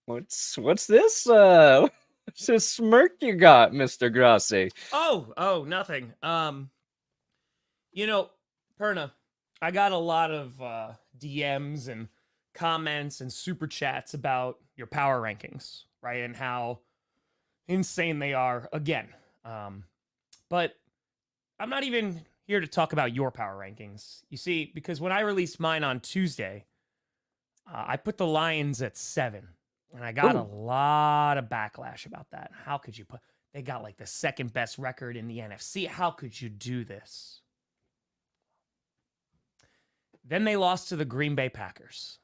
What's this? What's this smirk you got, Mr. Grossi? Oh, nothing. Perna, I got a lot of DMs and comments and super chats about your power rankings, right? And how insane they are again. But I'm not even here to talk about your power rankings. You see, because when I released mine on Tuesday, I put the Lions at 7, and I got a lot of backlash about that. How could you put? They got like the second best record in the NFC. How could you do this? Then they lost to the Green Bay Packers.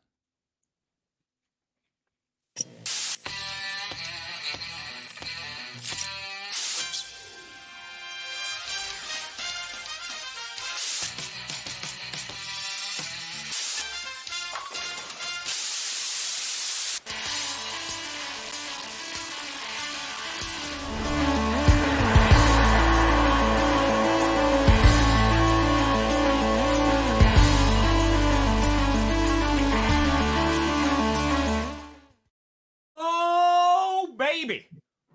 Oh, baby.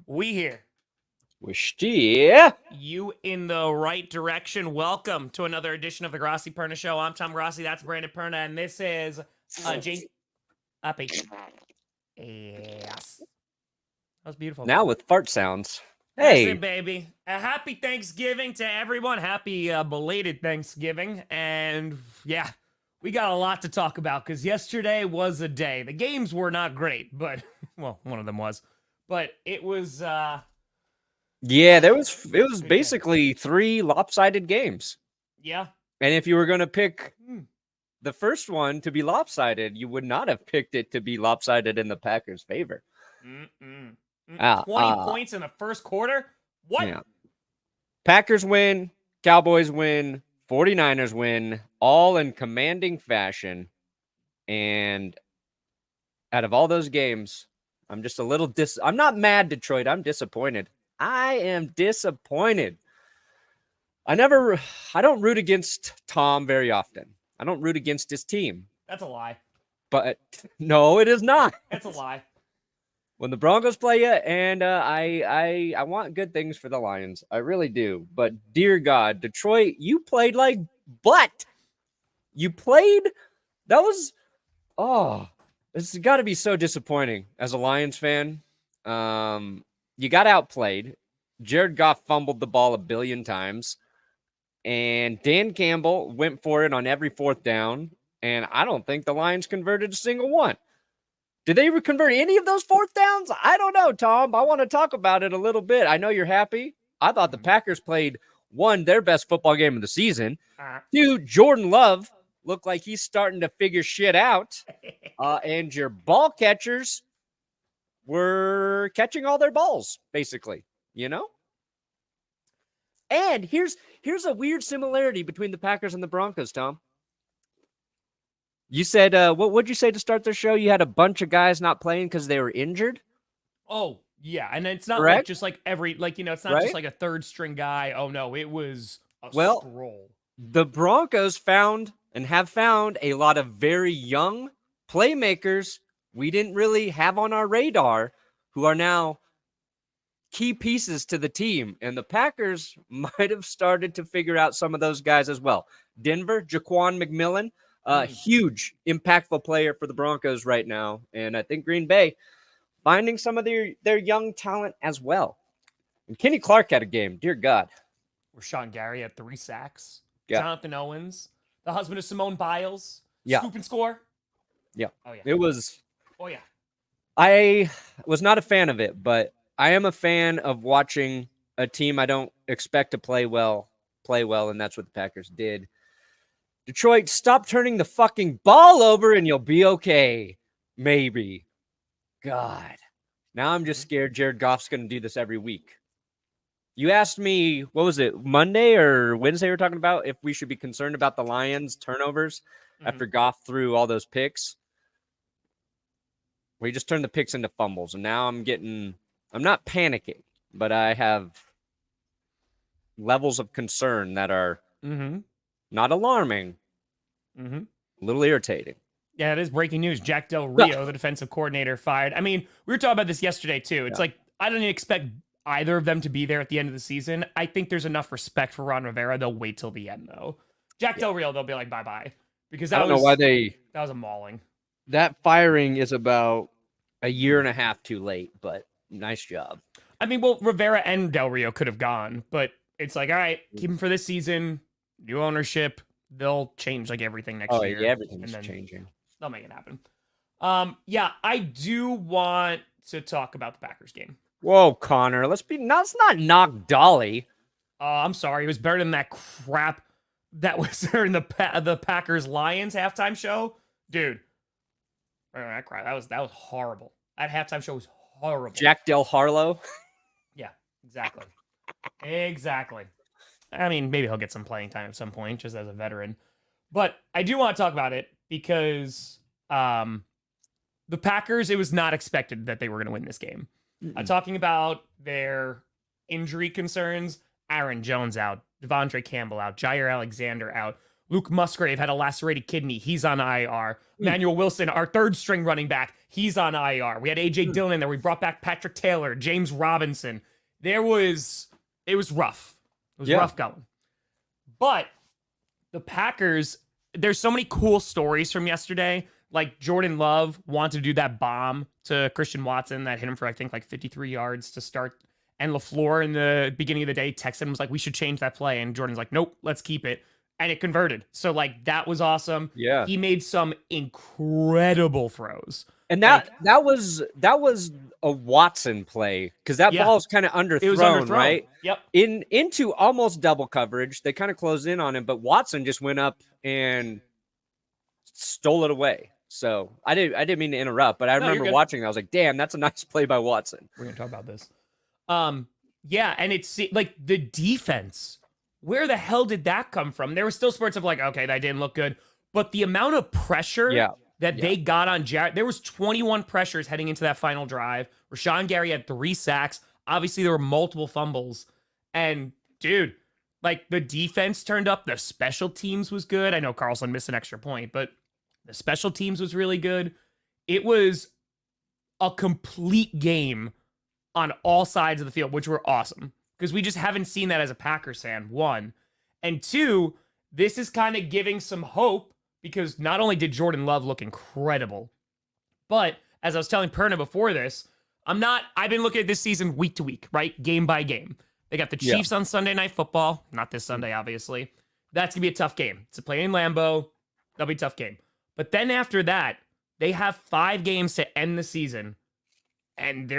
We here. Wishy. You in the right direction. Welcome to another edition of the Grossi Perna Show. I'm Tom Grossi. That's Brandon Perna. And this is Uppy. Yes. That was beautiful. Now with fart sounds. Hey. Listen, baby. A happy Thanksgiving to everyone. Happy belated Thanksgiving. And yeah, we got a lot to talk about because yesterday was a day. The games were not great, but, well, one of them was. But it was... Yeah, it was basically 3 lopsided games. Yeah. And if you were going to pick the first one to be lopsided, you would not have picked it to be lopsided in the Packers' favor. 20 points in the first quarter? What? Yeah. Packers win, Cowboys win, 49ers win, all in commanding fashion. And out of all those games, I'm just a little I'm not mad, Detroit. I'm disappointed. I am disappointed. I don't root against Tom very often. I don't root against his team. That's a lie. But no, it is not. That's a lie. When the Broncos play you, and I want good things for the Lions. I really do. But dear God, Detroit, you played like butt. You played. That was, it's got to be so disappointing as a Lions fan. You got outplayed. Jared Goff fumbled the ball 1 billion times. And Dan Campbell went for it on every 4th down. And I don't think the Lions converted a single one. Did they convert any of those 4th downs? I don't know, Tom. I want to talk about it a little bit. I know you're happy. I thought the Packers played, 1, their best football game of the season. 2, Jordan Love looked like he's starting to figure shit out. And your ball catchers were catching all their balls, basically, you know? And here's a weird similarity between the Packers and the Broncos, Tom. You said, what would you say to start the show? You had a bunch of guys not playing because they were injured? Oh, yeah. And it's not Correct? like just like it's not just like a third string guy. Oh, no, it was a scroll. The Broncos found and have found a lot of very young playmakers we didn't really have on our radar who are now key pieces to the team. And the Packers might have started to figure out some of those guys as well. Denver, Jaquan McMillan, huge, impactful player for the Broncos right now. And I think Green Bay finding some of their young talent as well. And Kenny Clark had a game. Dear God. Rashawn Gary had 3 sacks. Yeah. Jonathan Owens, the husband of Simone Biles. Yeah. Scoop and score. Yeah. Oh, yeah. It was. Oh, yeah. I was not a fan of it, but I am a fan of watching a team I don't expect to play well, and that's what the Packers did. Detroit, stop turning the fucking ball over and you'll be okay. Maybe. God. Now I'm just scared Jared Goff's going to do this every week. You asked me, what was it, Monday or Wednesday we were talking about if we should be concerned about the Lions' turnovers after Goff threw all those picks. We just turned the picks into fumbles, and now I'm not panicking, but I have levels of concern that are not alarming, a little irritating. Yeah, it is breaking news. Jack Del Rio, the defensive coordinator, fired. I mean, we were talking about this yesterday too. It's like I don't expect either of them to be there at the end of the season. I think there's enough respect for Ron Rivera. They'll wait till the end though. Jack Del Rio, they'll be like bye-bye because I don't know why that was a mauling. That firing is about a year and a half too late, but nice job. I mean, well, Rivera and Del Rio could have gone, but it's like, all right, keep him for this season. New ownership. They'll change like everything next year. Yeah, everything's changing. They'll make it happen. Yeah, I do want to talk about the Packers game. Whoa, Connor, let's not knock Dolly. I'm sorry, it was better than that crap that was during the Packers Lions halftime show, dude. That crap, that was horrible. That halftime show was horrible. Jack Del Harlow. Yeah, exactly. Exactly. I mean, maybe he'll get some playing time at some point, just as a veteran. But I do want to talk about it because the Packers, it was not expected that they were going to win this game. Talking about their injury concerns, Aaron Jones out, Devondre Campbell out, Jair Alexander out, Luke Musgrave had a lacerated kidney. He's on IR. Manuel Wilson, our third string running back, he's on IR. We had A.J. Dillon in there. We brought back Patrick Taylor, James Robinson. It was rough. It was rough going. But the Packers, there's so many cool stories from yesterday. Like Jordan Love wanted to do that bomb to Christian Watson that hit him for, I think, like 53 yards to start. And LaFleur in the beginning of the day texted him, was like, we should change that play. And Jordan's like, nope, let's keep it. And it converted. So, like, that was awesome. Yeah. He made some incredible throws. And that was a Watson play because that ball's kind of underthrown, right? Yep. Into almost double coverage. They kind of closed in on him, but Watson just went up and stole it away. So I didn't mean to interrupt, but I remember watching. I was like, damn, that's a nice play by Watson. We're gonna talk about this. Yeah, and it's like the defense. Where the hell did that come from? There were still spurts of like, okay, that didn't look good, but the amount of pressure they got on Jared, there was 21 pressures heading into that final drive. Rashawn Gary had 3 sacks. Obviously, there were multiple fumbles. And, dude, like, the defense turned up. The special teams was good. I know Carlson missed an extra point, but the special teams was really good. It was a complete game on all sides of the field, which were awesome. Because we just haven't seen that as a Packers fan, 1. And 2, this is kind of giving some hope because not only did Jordan Love look incredible, but as I was telling Perna before this, I've been looking at this season week to week, right? Game by game. They got the Chiefs on Sunday Night Football. Not this Sunday, obviously. That's going to be a tough game. It's a play in Lambeau. That'll be a tough game. But then after that, they have 5 games to end the season. And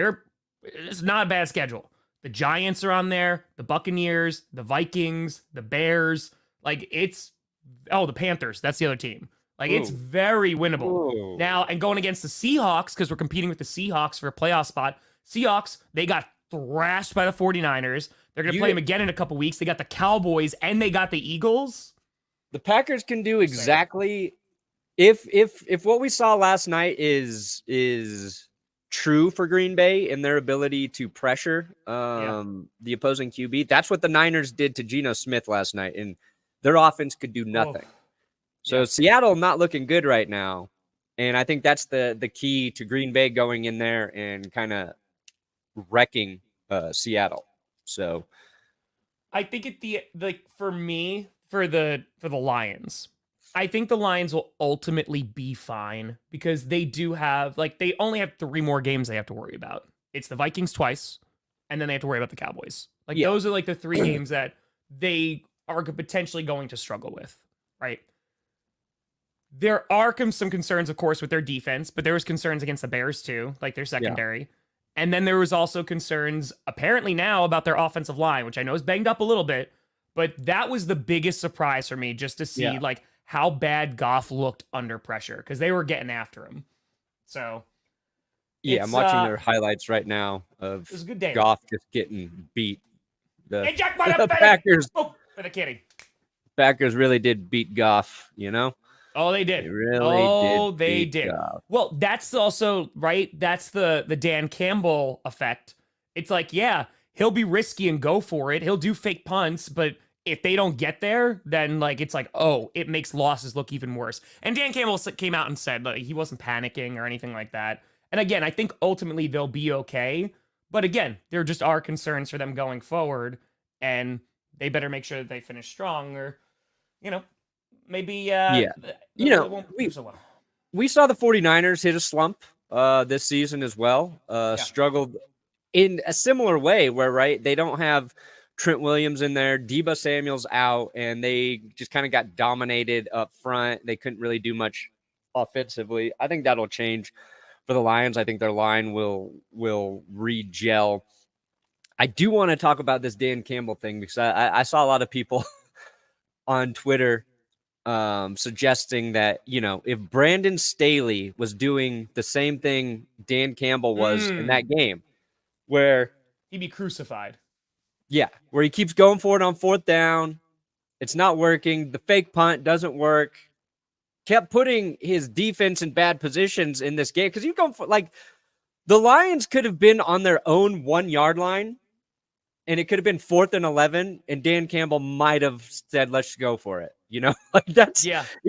it's not a bad schedule. The Giants are on there, the Buccaneers, the Vikings, the Bears. Like, the Panthers. That's the other team. Like, it's very winnable. Now, and going against the Seahawks, because we're competing with the Seahawks for a playoff spot. Seahawks, they got thrashed by the 49ers. They're going to play them again in a couple weeks. They got the Cowboys, and they got the Eagles. The Packers can do exactly if what we saw last night is true for Green Bay in their ability to pressure the opposing QB. That's what the Niners did to Geno Smith last night, and their offense could do nothing. So Seattle not looking good right now, and I think that's the key to Green Bay going in there and kind of wrecking Seattle. So I think for the Lions, I think the Lions will ultimately be fine because they do have, they only have 3 more games they have to worry about. It's the Vikings twice, and then they have to worry about the Cowboys. Those are the 3 games that they are potentially going to struggle with, right? There are some concerns, of course, with their defense, but there was concerns against the Bears too, like their secondary. And then there was also concerns apparently now about their offensive line, which I know is banged up a little bit, but that was the biggest surprise for me just to see how bad Goff looked under pressure because they were getting after him. So I'm watching their highlights right now of it was a good day. Goff just getting beat. The Packers. Oh, for the kitty. Packers really did beat Goff, Oh, they did. They really did. Goff. Well, that's also, right? That's the Dan Campbell effect. It's like, he'll be risky and go for it. He'll do fake punts, but if they don't get there, then like it's like, oh, it makes losses look even worse. And Dan Campbell came out and said like he wasn't panicking or anything like that. And again, I think ultimately they'll be okay. But again, there just are concerns for them going forward, and they better make sure that they finish strong, or maybe Yeah. it won't do so well. We saw the 49ers hit a slump this season as well. Struggled in a similar way where, right, they don't have Trent Williams in there. Deebo Samuel's out, and they just kind of got dominated up front. They couldn't really do much offensively. I think that'll change for the Lions. I think their line will re-gel. I do want to talk about this Dan Campbell thing because I saw a lot of people on Twitter suggesting that, if Brandon Staley was doing the same thing Dan Campbell was in that game, where he'd be crucified. Yeah, where he keeps going for it on fourth down. It's not working. The fake punt doesn't work. Kept putting his defense in bad positions in this game because you go for the Lions could have been on their own 1 yard line, and it could have been 4th and 11, and Dan Campbell might have said, "Let's go for it." He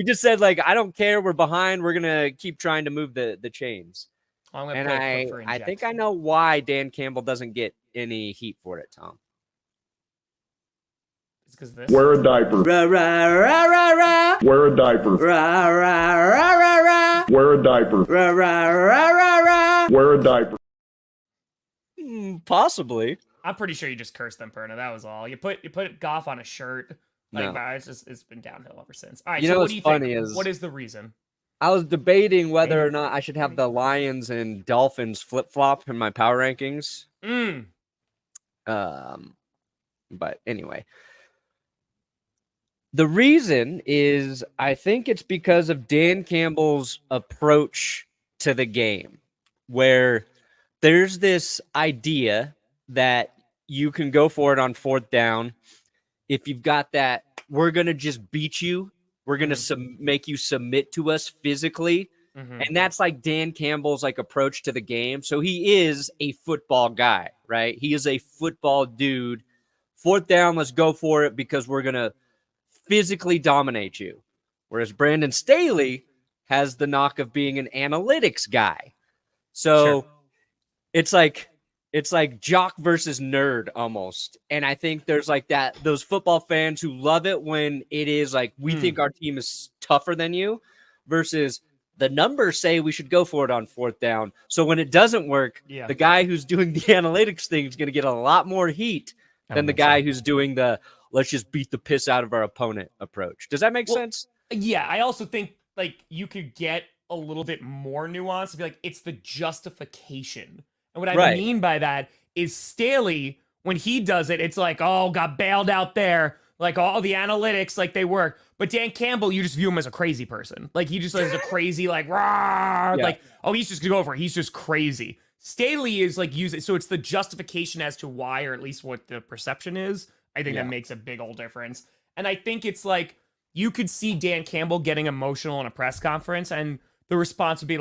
just said I don't care. We're behind. We're gonna keep trying to move the chains. And I think I know why Dan Campbell doesn't get any heat for it, Tom. It's because this. Wear a diaper. Rah, rah, rah, rah, rah. Wear a diaper. Rah, rah, rah, rah, rah. Wear a diaper. Rah, rah, rah, rah, rah. Wear a diaper. Possibly. I'm pretty sure you just cursed them, Perna. That was all. You put Goff on a shirt. No. It's been downhill ever since. All right. So what do you think? Is what is the reason? I was debating whether or not I should have the Lions and Dolphins flip-flop in my power rankings. But anyway. The reason is I think it's because of Dan Campbell's approach to the game, where there's this idea that you can go for it on fourth down. If you've got that, we're going to just beat you. We're going to make you submit to us physically. And that's Dan Campbell's approach to the game. So he is a football guy, right? He is a football dude. Fourth down, let's go for it because we're going to physically dominate you. Whereas Brandon Staley has the knock of being an analytics guy. So it's like jock versus nerd almost. And I think there's those football fans who love it when it is we think our team is tougher than you, versus the numbers say we should go for it on fourth down. So when it doesn't work, the guy who's doing the analytics thing is going to get a lot more heat than the guy who's doing the let's just beat the piss out of our opponent approach. Does that make sense? Yeah, I also think you could get a little bit more nuance to be it's the justification. And what I mean by that is Staley, when he does it, it's got bailed out there. All the analytics, they work. But Dan Campbell, you just view him as a crazy person. He just as a crazy, rah, he's just going to go for it. He's just crazy. Staley is using, so it's the justification as to why, or at least what the perception is. I think that makes a big old difference. And I think it's you could see Dan Campbell getting emotional in a press conference, and the response would be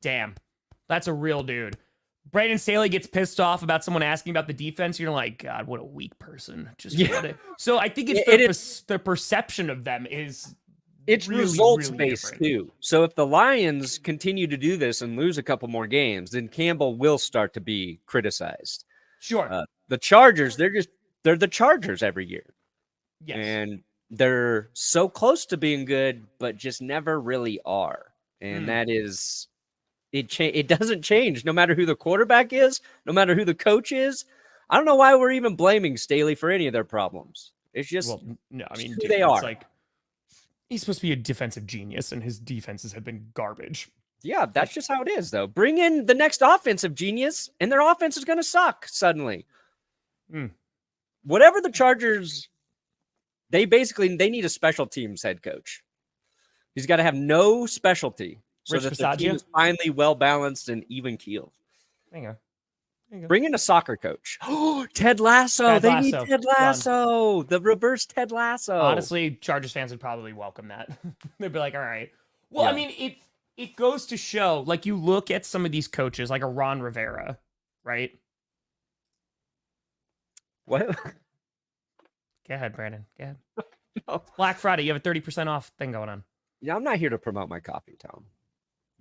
damn, that's a real dude. Brandon Staley gets pissed off about someone asking about the defense. You're God, what a weak person. So I think it's the perception of them is it's really, results-based too. So if the Lions continue to do this and lose a couple more games, then Campbell will start to be criticized. Sure. The Chargers, they're the Chargers every year. Yes. And they're so close to being good, but just never really are. And that is, it doesn't change no matter who the quarterback is, no matter who the coach is. I don't know why we're even blaming Staley for any of their problems. It's just who they are. He's supposed to be a defensive genius, and his defenses have been garbage. Yeah, that's just how it is, though. Bring in the next offensive genius, and their offense is going to suck suddenly. Whatever the Chargers, they need a special teams head coach. He's got to have no specialty so that the team is finally well-balanced and even-keeled. There you go. Bring in a soccer coach. Oh, Ted Lasso. They need Ted Lasso. The reverse Ted Lasso. Honestly, Chargers fans would probably welcome that. They'd be all right. Well, I mean, it goes to show, you look at some of these coaches, like a Ron Rivera, right? What? Go ahead, Brandon. Go ahead. No. It's Black Friday. You have a 30% off thing going on. Yeah, I'm not here to promote my coffee, Tom.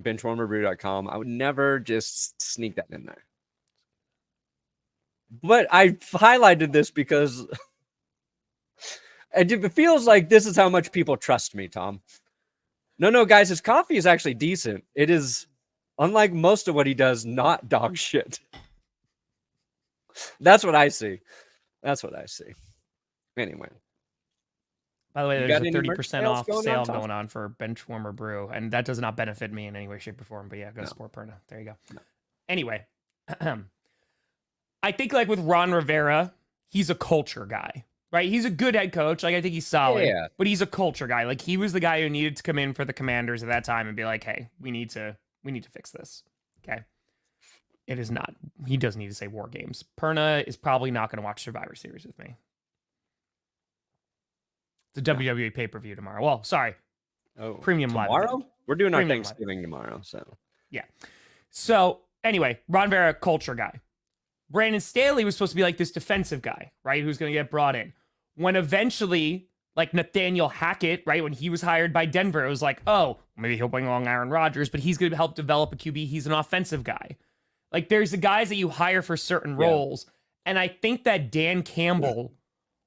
Benchwarmerbrew.com. I would never just sneak that in there. But I highlighted this because it feels like this is how much people trust me, Tom. No, guys, his coffee is actually decent. It is, unlike most of what he does, not dog shit. That's what I see. Anyway. By the way, You there's got a any 30% merch off sales sale Tom? going on for Benchwarmer Brew, and that does not benefit me in any way, shape, or form. But yeah, go No. support Perna. There you go. No. Anyway, I think like with Ron Rivera, he's a culture guy, right? He's a good head coach. Like I think he's solid, Yeah. but he's a culture guy. Like he was the guy who needed to come in for the Commanders at that time and be like, "Hey, we need to fix this." Okay. It is not. He does need to say War Games. Perna is probably not going to watch Survivor Series with me. The WWE pay-per-view tomorrow. Well, sorry. Oh, Premium live tomorrow? event. We're doing our Premium Thanksgiving tomorrow, so. Yeah. So, anyway, Ron Rivera, culture guy. Brandon Staley was supposed to be like this defensive guy, right? Who's going to get brought in. When eventually, like Nathaniel Hackett, right? When he was hired by Denver, it was like, oh, maybe he'll bring along Aaron Rodgers, but he's going to help develop a QB. He's an offensive guy. Like, there's the guys that you hire for certain roles. And I think that Dan Campbell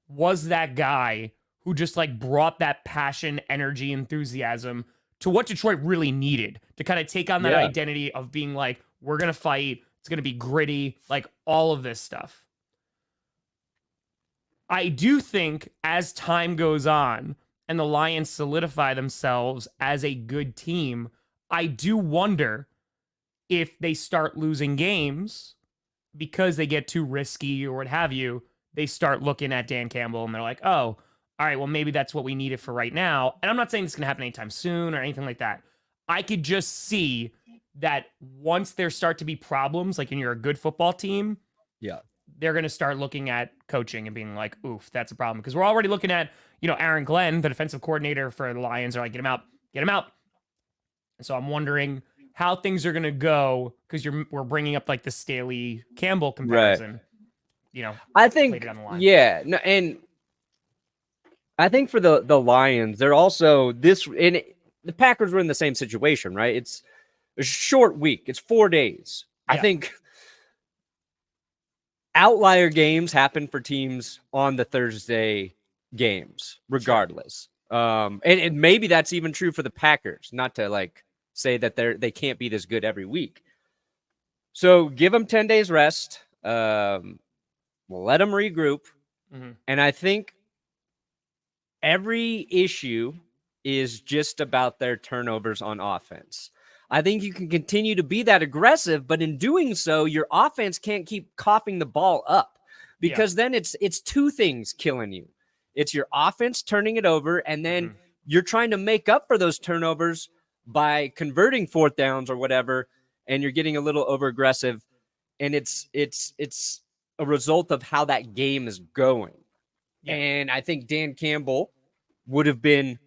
was that guy who just like brought that passion, energy, enthusiasm to what Detroit really needed to kind of take on that identity of being like, we're going to fight. It's going to be gritty, like all of this stuff. I do think as time goes on and the Lions solidify themselves as a good team, I do wonder if they start losing games because they get too risky or what have you. They start looking at Dan Campbell and they're like, oh, all right, well, maybe that's what we needed for right now. And I'm not saying it's going to happen anytime soon or anything like that. I could just see that once there start to be problems, like when you're a good football team, they're going to start looking at coaching and being like, oof, that's a problem. Because we're already looking at, Aaron Glenn, the defensive coordinator for the Lions, are like, get him out. And so I'm wondering how things are going to go because we're bringing up like the Staley Campbell comparison. Right. I think, and I think for the Lions, they're also the Packers were in the same situation, right? It's a short week. It's 4 days. Yeah. I think outlier games happen for teams on the Thursday games, regardless. Sure. And maybe that's even true for the Packers, not to like say that they can't be this good every week. So give them 10 days rest. We'll let them regroup. Mm-hmm. And I think every issue is just about their turnovers on offense. I think you can continue to be that aggressive, but in doing so, your offense can't keep coughing the ball up because then it's two things killing you. It's your offense turning it over, and then you're trying to make up for those turnovers by converting fourth downs or whatever, and you're getting a little over aggressive, and it's a result of how that game is going. Yeah. And I think Dan Campbell would have been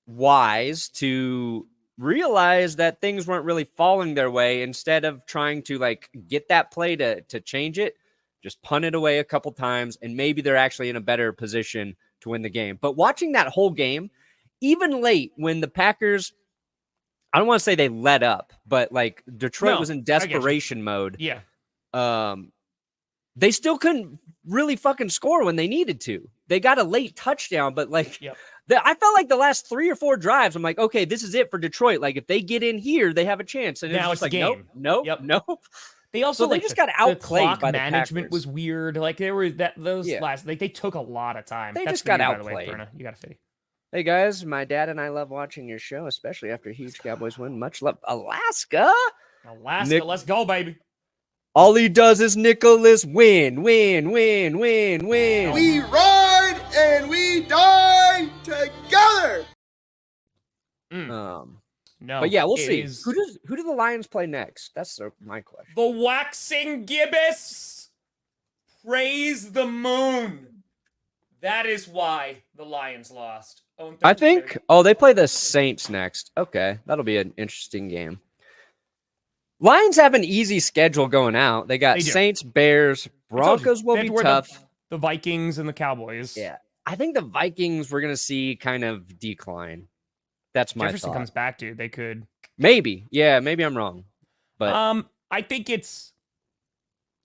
wise to realize that things weren't really falling their way. Instead of trying to like get that play to change it, just punt it away a couple times, and maybe they're actually in a better position to win the game. But watching that whole game, even late when the Packers, I don't want to say they let up, but like Detroit was in desperation mode. Yeah. They still couldn't really fucking score when they needed to. They got a late touchdown, but like I felt like the last 3 or 4 drives, I'm like, okay, this is it for Detroit. Like if they get in here, they have a chance. And now it's like, game. Nope. They also they just got outplayed clock by the management Packers. Was weird. Like there were last like they took a lot of time. They That's just got you, outplayed. By the way, Perna. You got to fit. Hey guys, my dad and I love watching your show, especially after a huge Cowboys win. Much love, Alaska. Let's go, baby. All he does is Nicholas win. We ride and we die together. No, but yeah, we'll see. Who do the Lions play next? That's my question. The waxing gibbous. Praise the moon. That is why the Lions lost. I think. Oh, they play the Saints next. Okay, that'll be an interesting game. Lions have an easy schedule going out. They got Saints, Bears, Broncos will be tough. The Vikings and the Cowboys. Yeah. I think the Vikings we're going to see kind of decline. That's my Jefferson thought. comes back, dude. They could. Maybe. Yeah, maybe I'm wrong. But I think it's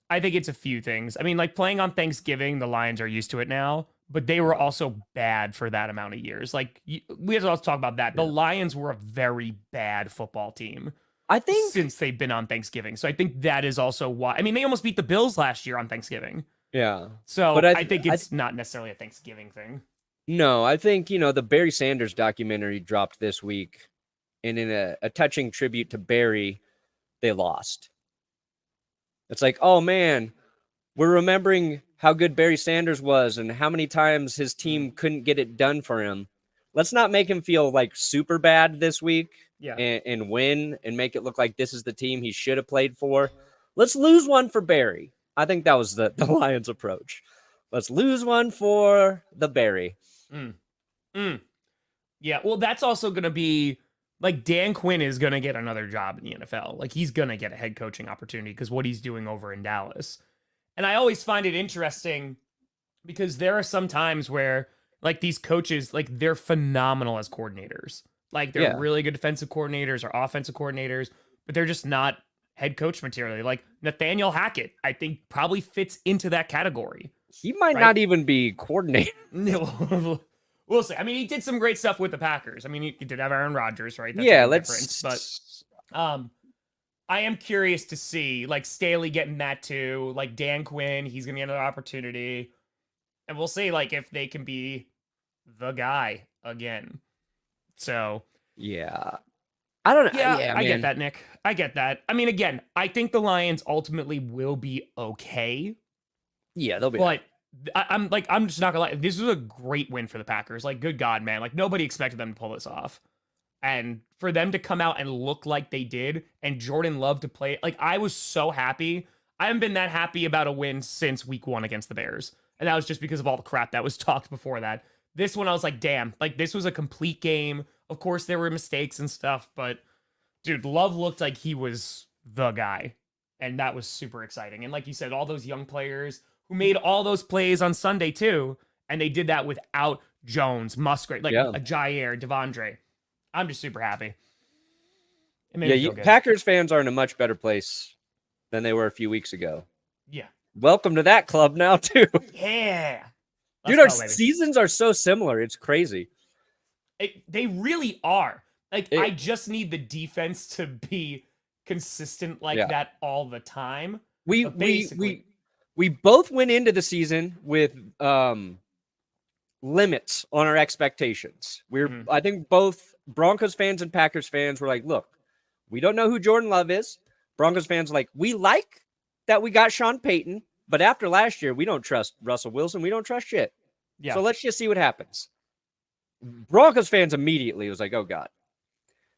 a few things. I mean, like playing on Thanksgiving, the Lions are used to it now, but they were also bad for that amount of years. Like we have to also talk about that. The Lions were a very bad football team. I think since they've been on Thanksgiving. So I think that is also why. I mean, they almost beat the Bills last year on Thanksgiving. Yeah. So but I think it's not necessarily a Thanksgiving thing. No, I think, the Barry Sanders documentary dropped this week. And in a touching tribute to Barry, they lost. It's like, oh man, we're remembering how good Barry Sanders was and how many times his team couldn't get it done for him. Let's not make him feel like super bad this week and win and make it look like this is the team he should have played for. Let's lose one for Barry. I think that was the Lions' approach. Let's lose one for the Barry. Yeah, well, that's also going to be like Dan Quinn is going to get another job in the NFL. Like he's going to get a head coaching opportunity because what he's doing over in Dallas. And I always find it interesting because there are some times where like these coaches, like they're phenomenal as coordinators. Like they're really good defensive coordinators or offensive coordinators, but they're just not head coach material. Like Nathaniel Hackett, I think probably fits into that category. He might not even be coordinator. No. We'll see. I mean, he did some great stuff with the Packers. I mean, he did have Aaron Rodgers, right? That's let's. But I am curious to see like Staley getting that too. Like Dan Quinn, he's gonna get another opportunity, and we'll see like if they can be the guy again. So yeah, I don't know. Yeah, I get that, Nick. I get that. I mean, again, I think the Lions ultimately will be okay. Yeah, they'll be. But I'm just not gonna lie. This was a great win for the Packers. Like, good God, man. Like, nobody expected them to pull this off. And for them to come out and look like they did, and Jordan Love to play, like, I was so happy. I haven't been that happy about a win since week 1 against the Bears. And that was just because of all the crap that was talked before that. This one, I was like, damn, like, this was a complete game. Of course, there were mistakes and stuff, but, dude, Love looked like he was the guy. And that was super exciting. And like you said, all those young players who made all those plays on Sunday, too, and they did that without Jones, Musgrave, like Jair, Devondre. I'm just super happy. Packers fans are in a much better place than they were a few weeks ago. Yeah. Welcome to that club now, too. Yeah. Dude, our seasons are so similar. It's crazy. They really are. Like, I just need the defense to be consistent like that all the time. We both went into the season with limits on our expectations. I think both Broncos fans and Packers fans were like, look, we don't know who Jordan Love is. Broncos fans are like, we like that we got Sean Payton, but after last year, we don't trust Russell Wilson. We don't trust shit. Yeah. So let's just see what happens. Broncos fans immediately was like, oh God.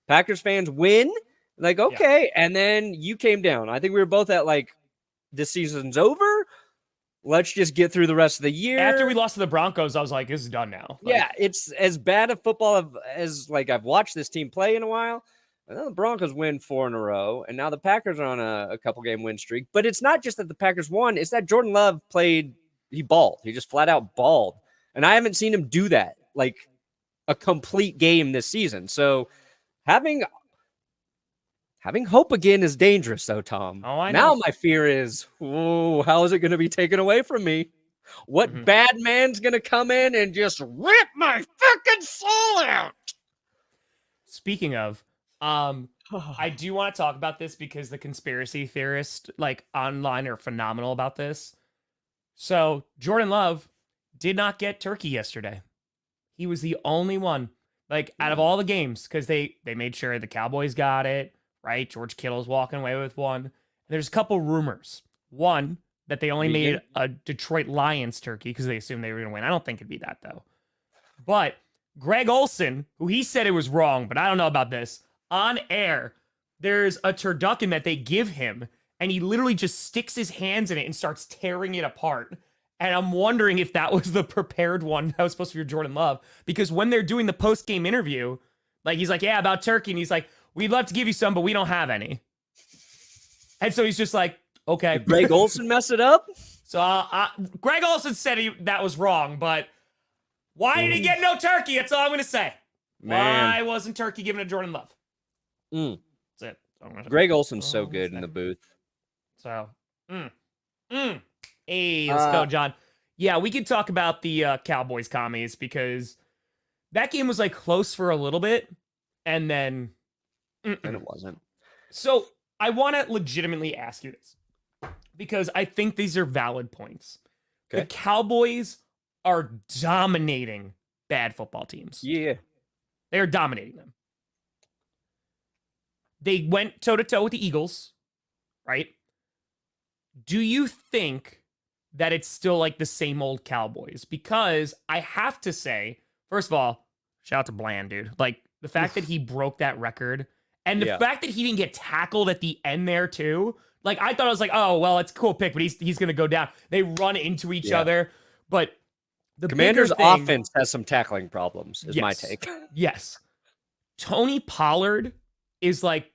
Packers fans win. Like, okay. Yeah. And then you came down. I think we were both at like, this season's over. Let's just get through the rest of the year. After we lost to the Broncos, I was like, this is done now. Like, yeah, it's as bad a football as like I've watched this team play in a while. And then the Broncos win 4 in a row, and now the Packers are on a couple game win streak. But it's not just that the Packers won; it's that Jordan Love played. He balled. He just flat out balled, and I haven't seen him do that like a complete game this season. So having hope again is dangerous, though, Tom. Oh, I know. Now my fear is, how is it going to be taken away from me? What bad man's going to come in and just rip my fucking soul out? Speaking of, I do want to talk about this because the conspiracy theorists like online are phenomenal about this. So Jordan Love did not get turkey yesterday. He was the only one, like out of all the games, because they made sure the Cowboys got it. Right? George Kittle's walking away with one. There's a couple rumors. One, that they only made a Detroit Lions turkey because they assumed they were going to win. I don't think it'd be that, though. But Greg Olson, who he said it was wrong, but I don't know about this, on air, there's a turducken that they give him, and he literally just sticks his hands in it and starts tearing it apart. And I'm wondering if that was the prepared one that was supposed to be for Jordan Love. Because when they're doing the post-game interview, like he's like, yeah, about turkey. And he's like, we'd love to give you some, but we don't have any. And so he's just like, okay. Did Greg Olson mess it up? So Greg Olson said that was wrong, but Why did he get no turkey? That's all I'm going to say. Man. Why wasn't turkey given to Jordan Love? Mm. That's it. Greg Olson's so good in the booth. So, Hey, let's go, John. Yeah, we could talk about the Cowboys commies because that game was like close for a little bit, and then And it wasn't. So I want to legitimately ask you this because I think these are valid points. Okay. The Cowboys are dominating bad football teams. Yeah. They are dominating them. They went toe-to-toe with the Eagles, right? Do you think that it's still like the same old Cowboys? Because I have to say, first of all, shout out to Bland, dude. Like, the fact that he broke that record and the fact that he didn't get tackled at the end there, too. Like, I thought I was like, oh, well, it's a cool pick, but he's going to go down. They run into each other. But the Commander's thing, offense has some tackling problems, is my take. Yes. Tony Pollard is like,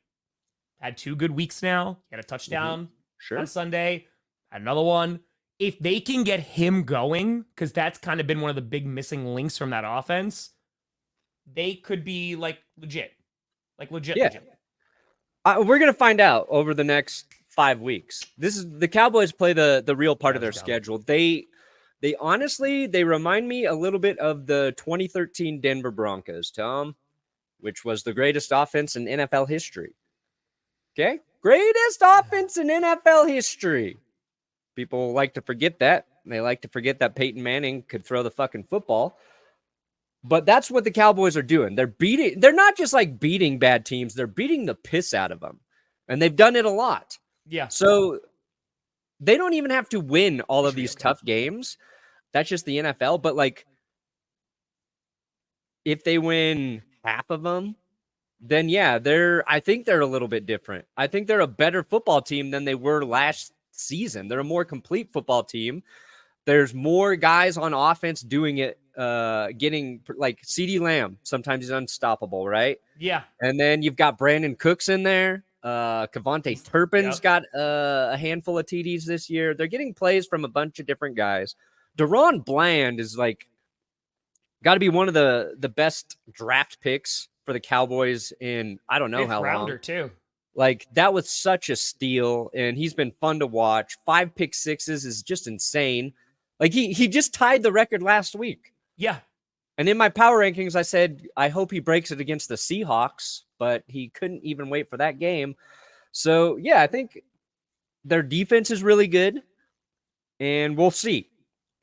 had 2 good weeks now. He had a touchdown on Sunday. Had another one. If they can get him going, because that's kind of been one of the big missing links from that offense, they could be like legit. Like legit. We're going to find out over the next 5 weeks. This is the Cowboys play the real part of their schedule. They honestly, they remind me a little bit of the 2013 Denver Broncos, Tom, which was the greatest offense in NFL history. Okay? Greatest offense in NFL history. People like to forget that. They like to forget that Peyton Manning could throw the fucking football. But that's what the Cowboys are doing. They're not just like beating bad teams. They're beating the piss out of them. And they've done it a lot. Yeah. So they don't even have to win all of these tough games. That's just the NFL. But like, if they win half of them, then yeah, I think they're a little bit different. I think they're a better football team than they were last season. They're a more complete football team. There's more guys on offense doing it, getting like CeeDee Lamb. Sometimes he's unstoppable, right? Yeah. And then you've got Brandon Cooks in there. Kevontae Turpin's got a handful of TDs this year. They're getting plays from a bunch of different guys. Daron Bland is like got to be one of the best draft picks for the Cowboys in I don't know how long. Rounder too. Like that was such a steal, and he's been fun to watch. 5 pick sixes is just insane. Like he just tied the record last week. Yeah. And in my power rankings, I said I hope he breaks it against the Seahawks, but he couldn't even wait for that game. So yeah, I think their defense is really good, and we'll see.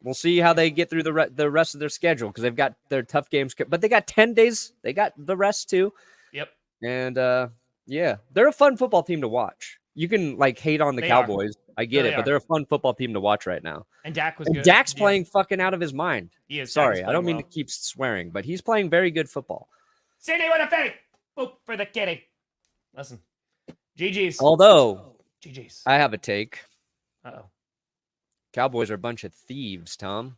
We'll see how they get through the rest of their schedule because they've got their tough games, but they got 10 days. They got the rest too. Yep. And yeah, they're a fun football team to watch. You can like hate on the Cowboys. I get it, but they're a fun football team to watch right now. And Dak was good. Dak's playing fucking out of his mind. He is. Sorry, I don't mean to keep swearing, but he's playing very good football. Cindy with a fitty. Boop for the kitty. Listen. GG's. Although, GG's. I have a take. Uh-oh. Cowboys are a bunch of thieves, Tom.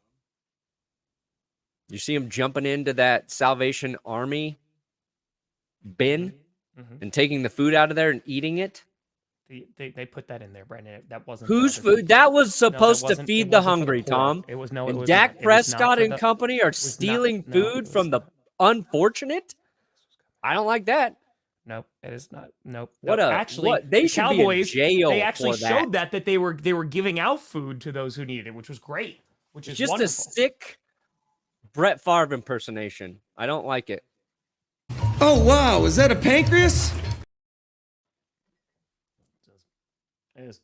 You see them jumping into that Salvation Army bin and taking the food out of there and eating it? They put that in there, Brandon. That wasn't whose food? That was supposed to feed the hungry, Tom. It was no. And Dak Prescott and company are stealing food from the unfortunate. I don't like that. Nope, it is not. Nope. Actually, they should Cowboys, be in jail. They actually for showed that they were giving out food to those who needed it, which was great. Which is just wonderful. a sick Brett Favre impersonation. I don't like it. Oh wow, is that a pancreas? It is.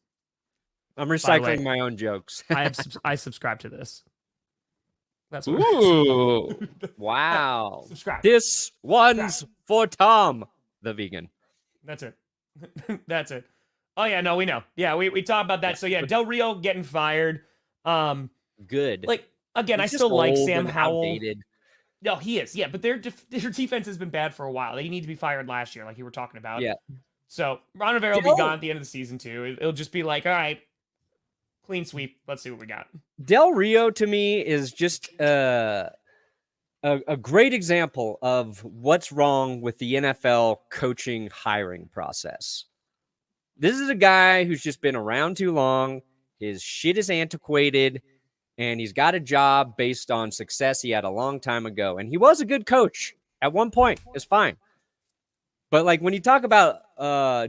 I'm recycling my own jokes. I subscribe to this. That's what Ooh, wow. Subscribe. This one's for Tom, the vegan. That's it. That's it. Oh yeah, no, we know. Yeah, we talked about that. So yeah, Del Rio getting fired. Good. Like again, He's I still like Sam and Howell. outdated. No, he is. Yeah, but their defense has been bad for a while. They need to be fired last year, like you were talking about. Yeah. So Ron Rivera will be gone at the end of the season too. It'll just be like, all right, clean sweep. Let's see what we got. Del Rio to me is just a great example of what's wrong with the NFL coaching hiring process. This is a guy who's just been around too long. His shit is antiquated, and he's got a job based on success he had a long time ago. And he was a good coach at one point. It's fine. But like when you talk about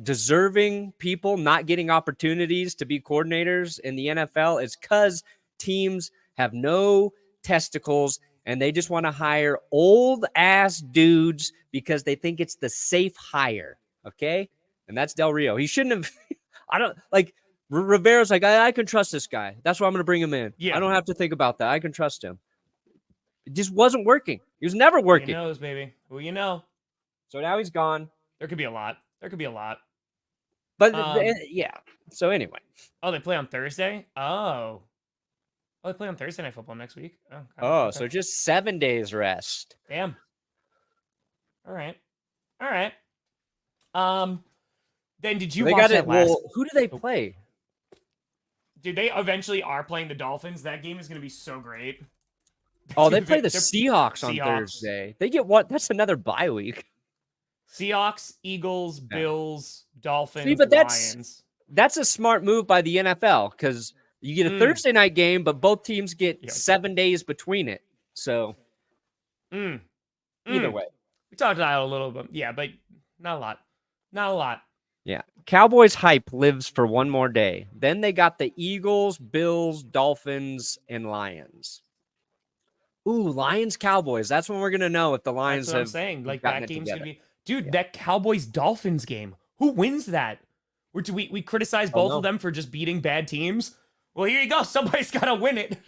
deserving people not getting opportunities to be coordinators in the NFL, it's because teams have no testicles and they just want to hire old ass dudes because they think it's the safe hire. Okay. And that's Del Rio. He shouldn't have. I don't like Rivera's like, I can trust this guy. That's why I'm going to bring him in. Yeah. I don't have to think about that. I can trust him. It just wasn't working. He was never working. Who knows, baby? Who you know? So now he's gone. There could be a lot. But yeah. So anyway. Oh, they play on Thursday? Oh, they play on Thursday Night Football next week. Oh, okay. so just 7 days rest. Damn. All right. Then did you They watch got that it. last? Well, who do they play? Dude, they eventually are playing the Dolphins. That game is going to be so great. Oh, they play the They're- Seahawks on Thursday. They get what? That's another bye week. Seahawks, Eagles, Bills, Dolphins, See, but Lions. That's a smart move by the NFL because you get a Thursday night game, but both teams get 7 days between it. So either way. We talked about it a little bit. Yeah, but not a lot. Yeah. Cowboys hype lives for one more day. Then they got the Eagles, Bills, Dolphins, and Lions. Ooh, Lions, Cowboys. That's when we're going to know if the Lions That's what have I'm saying. Like, gotten that it game's together. going to be... Dude, that Cowboys-Dolphins game. Who wins that? We criticize both of them for just beating bad teams. Well, here you go. Somebody's got to win it.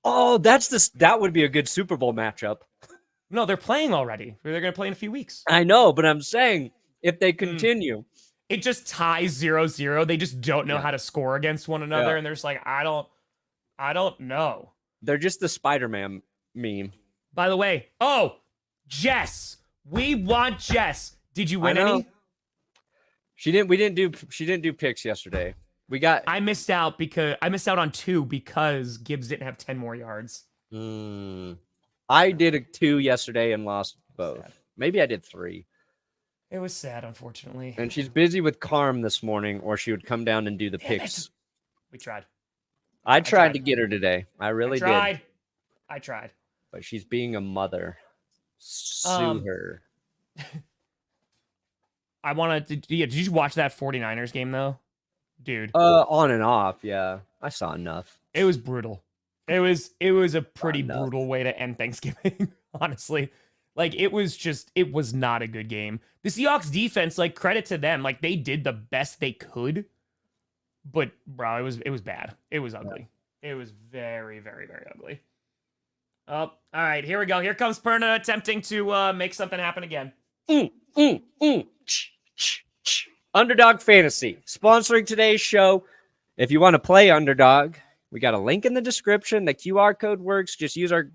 Oh, that would be a good Super Bowl matchup. No, they're playing already. They're going to play in a few weeks. I know, but I'm saying if they continue. It just ties 0-0. They just don't know how to score against one another. And they're just like, I don't know. They're just the Spider-Man meme. By the way, Jess. We want Jess. Did you win I know. any? She didn't do picks yesterday. I missed out on 2 because Gibbs didn't have 10 more yards. I did a 2 yesterday and lost both. Sad. Maybe I did 3. It was sad, unfortunately. And she's busy with Carm this morning, or she would come down and do the picks. We tried. I tried to get her today. I really did. I tried. But she's being a mother. Sue her. I wanted to. Yeah, did you watch that 49ers game though, dude? On and off. Yeah, I saw enough. It was brutal. It was a pretty brutal way to end Thanksgiving. Honestly, like it was not a good game. The Seahawks defense, like credit to them, like they did the best they could. But bro, it was bad. It was ugly. Yeah. It was very, very, very ugly. Oh, all right, here we go. Here comes Perna attempting to make something happen again. Underdog Fantasy, sponsoring today's show. If you want to play Underdog, we got a link in the description. The QR code works. Just use our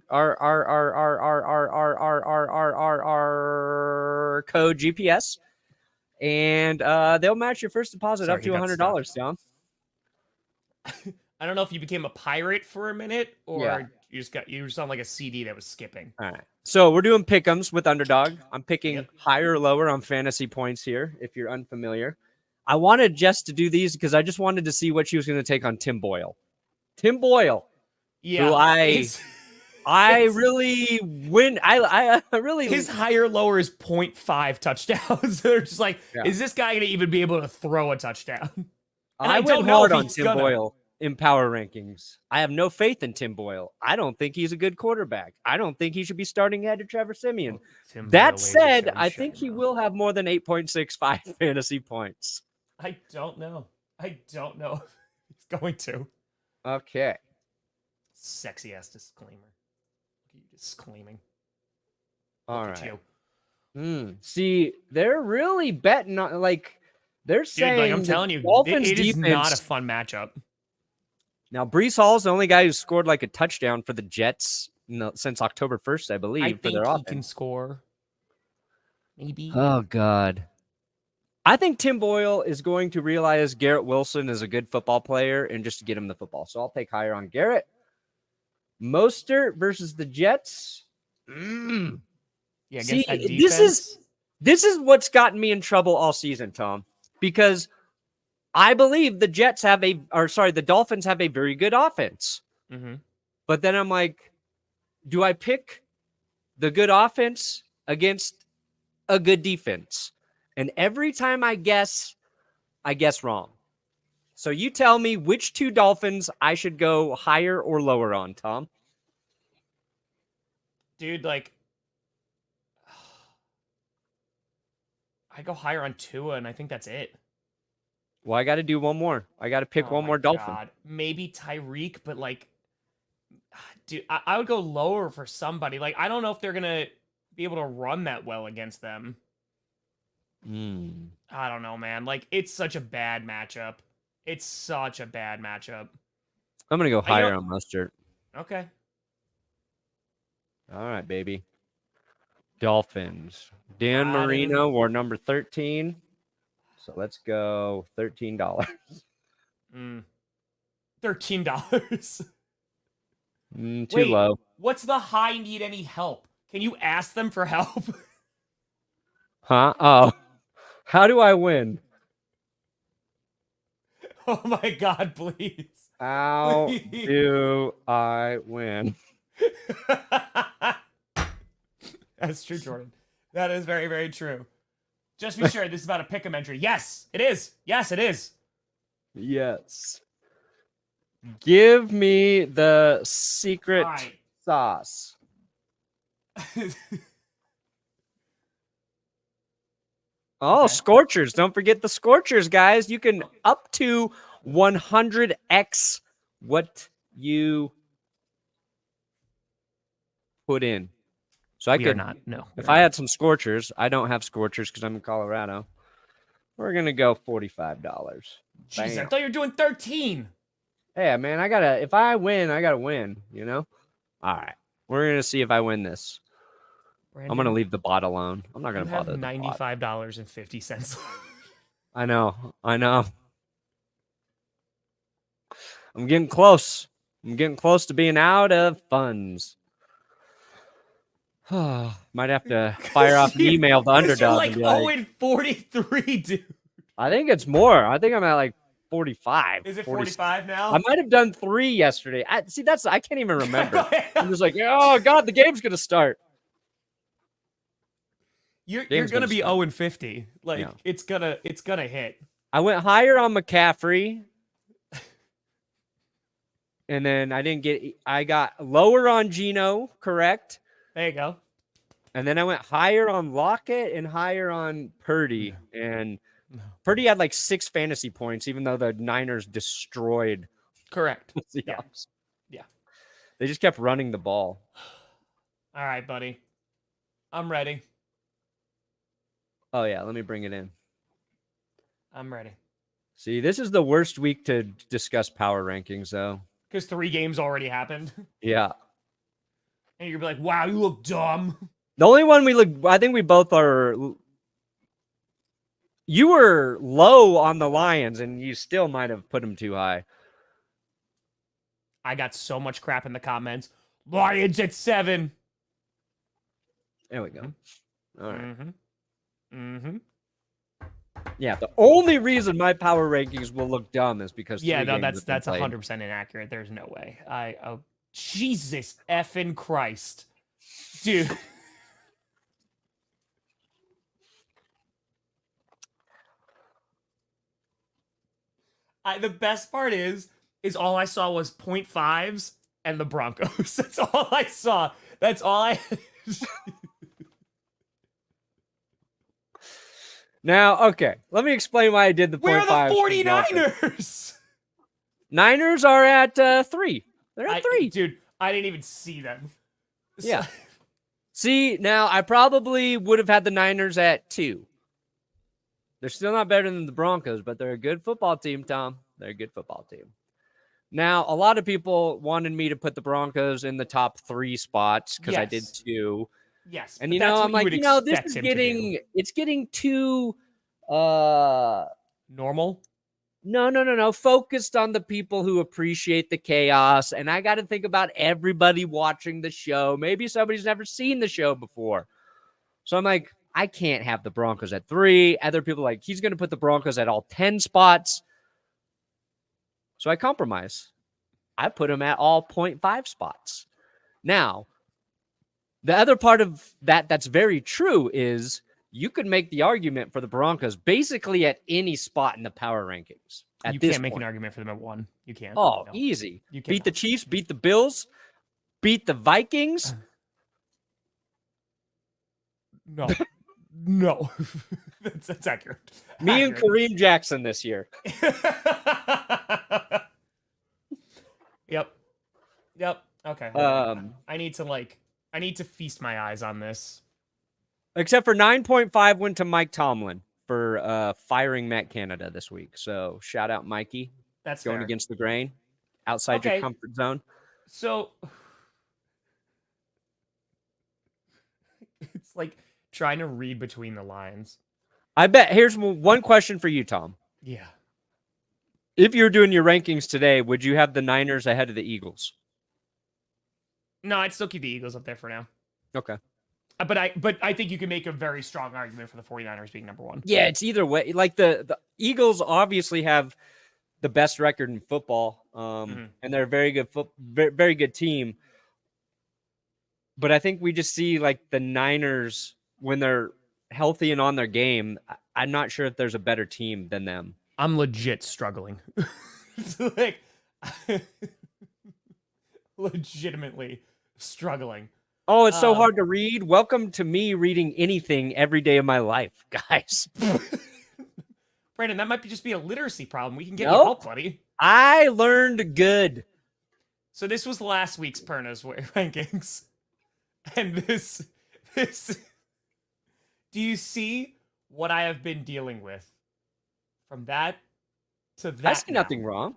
code GPS, and they'll match your first deposit up to $100, Tom. I don't know if you became a pirate for a minute or you sound like a CD that was skipping. All right. So we're doing pick'ems with Underdog. I'm picking higher or lower on fantasy points here, if you're unfamiliar. I wanted Jess to do these because I just wanted to see what she was going to take on Tim Boyle. Tim Boyle. Yeah. Who I really win. I really his higher lower is 0.5 touchdowns. They're just like, is this guy going to even be able to throw a touchdown? I went hard on Tim Boyle in power rankings. I have no faith in Tim Boyle. I don't think he's a good quarterback. I don't think he should be starting ahead of Trevor Siemian. That said, I think he will have more than 8.65 fantasy points. I don't know if he's going to. Okay. Sexy ass disclaimer. Look at you just claiming. All right. See, they're really betting on they're saying. Dude, I'm telling you, Dolphins it is defense, not a fun matchup. Now, Breece Hall's the only guy who scored like a touchdown for the Jets since October 1st, I believe. I think he can score. Maybe. Oh, God. I think Tim Boyle is going to realize Garrett Wilson is a good football player and just to get him the football. So I'll take higher on Garrett. Mostert versus the Jets. Yeah, see, this is what's gotten me in trouble all season, Tom, because I believe the Dolphins have a very good offense. Mm-hmm. But then I'm like, do I pick the good offense against a good defense? And every time I guess wrong. So you tell me which two Dolphins I should go higher or lower on, Tom. Dude, like, I go higher on Tua, and I think that's it. Well, I got to do one more. I got to pick one more Dolphin. God. Maybe Tyreek, but like, dude, I would go lower for somebody. Like, I don't know if they're gonna be able to run that well against them. I don't know, man. Like, it's such a bad matchup. It's such a bad matchup. I'm going to go higher on Mustard. Okay. All right, baby. Dolphins. Dan Marino, we're number 13. So let's go $13. $13. Too Wait, low. What's the high need any help? Can you ask them for help? Huh? Oh. How do I win? Oh my God, please. How do I win? That's true, Jordan. That is very, very true. Just be sure this is about a pick'em entry. Yes, it is. Yes, it is. Yes. Give me the secret sauce. Oh, okay. Scorchers. Don't forget the Scorchers, guys. You can up to 100x what you put in. So I could not. No. If I had some Scorchers, I don't have Scorchers because I'm in Colorado. We're going to go $45. Jeez, I thought you were doing 13. Hey, man, if I win, I got to win, you know? All right. We're going to see if I win this. Brandon, I'm going to leave the bot alone. I'm not going to bother. $95.50. I know. I'm getting close. I'm getting close to being out of funds. Might have to fire off an email to Underdog. You're like 0-43, dude. I think it's more. I think I'm at like 45. Is it 45 now? I might have done 3 yesterday. I can't even remember. I'm just like, oh God, the game's gonna start. You're gonna be 0-50. Like yeah. it's gonna hit. I went higher on McCaffrey. And then I got lower on Geno, correct? There you go. And then I went higher on Lockett and higher on Purdy. And Purdy had like 6 fantasy points, even though the Niners destroyed. Correct. The yeah. Seahawks. Yeah. They just kept running the ball. All right, buddy. I'm ready. Oh, yeah. Let me bring it in. I'm ready. See, this is the worst week to discuss power rankings, though. Because 3 games already happened. Yeah. And you're like, wow, you look dumb. The only one I think we both are. You were low on the Lions, and you still might have put them too high. I got so much crap in the comments. Lions at 7. There we go. All right. Mm-hmm. Yeah, the only reason my power rankings will look dumb is because that's 100% inaccurate. There's no way. Jesus effing Christ, dude. The best part is all I saw was 0.5s and the Broncos. That's all I saw. That's all I. Now, okay, let me explain why I did the 0.5s. Where are the 49ers? Niners are at 3. They're at 3. Dude, I didn't even see them. Yeah. See, now I probably would have had the Niners at 2. They're still not better than the Broncos, but they're a good football team, Tom. They're a good football team. Now, a lot of people wanted me to put the Broncos in the top 3 spots because I did 2. Yes. And, I'm like, this is getting too normal. No. Focused on the people who appreciate the chaos. And I got to think about everybody watching the show. Maybe somebody's never seen the show before. So I'm like, I can't have the Broncos at 3. Other people are like, he's going to put the Broncos at all 10 spots. So I compromise. I put them at all 0.5 spots. Now, the other part of that that's very true is you could make the argument for the Broncos basically at any spot in the power rankings. You can't make an argument for them at 1. You can't. Oh, No. easy. You Beat the Chiefs, beat the Bills, beat the Vikings. No. No. That's accurate. Me and Kareem Jackson this year. Yep. Okay. I need to feast my eyes on this. Except for 9.5 went to Mike Tomlin for firing Matt Canada this week. So shout out Mikey. That's going fair. against the grain, outside your comfort zone. So it's like trying to read between the lines. I bet. Here's one question for you, Tom. Yeah. If you're doing your rankings today, would you have the Niners ahead of the Eagles? No, I'd still keep the Eagles up there for now. Okay. But I think you can make a very strong argument for the 49ers being number 1. Yeah, it's either way. Like the Eagles obviously have the best record in football, and they're a very good very good team. But I think we just see like the Niners when they're healthy and on their game. I'm not sure if there's a better team than them. I'm legit struggling. Like legitimately struggling. Oh, it's so hard to read. Welcome to me reading anything every day of my life, guys. Brandon, that might just be a literacy problem. We can get you help, buddy. I learned good. So this was last week's Perna's rankings. And this do you see what I have been dealing with? From that to that. I see nothing wrong.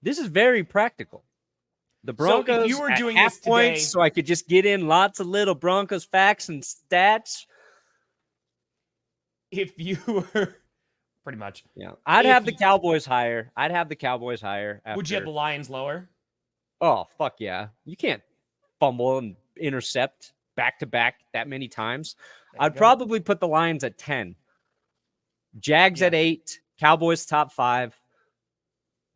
This is very practical. The Broncos, so if you were doing half this today, points, so I could just get in lots of little Broncos facts and stats. If you were pretty much, yeah, I'd have the Cowboys higher. Would you have the Lions lower? Oh, fuck yeah! You can't fumble and intercept back to back that many times. I'd probably put the Lions at 10, Jags at 8, Cowboys top 5,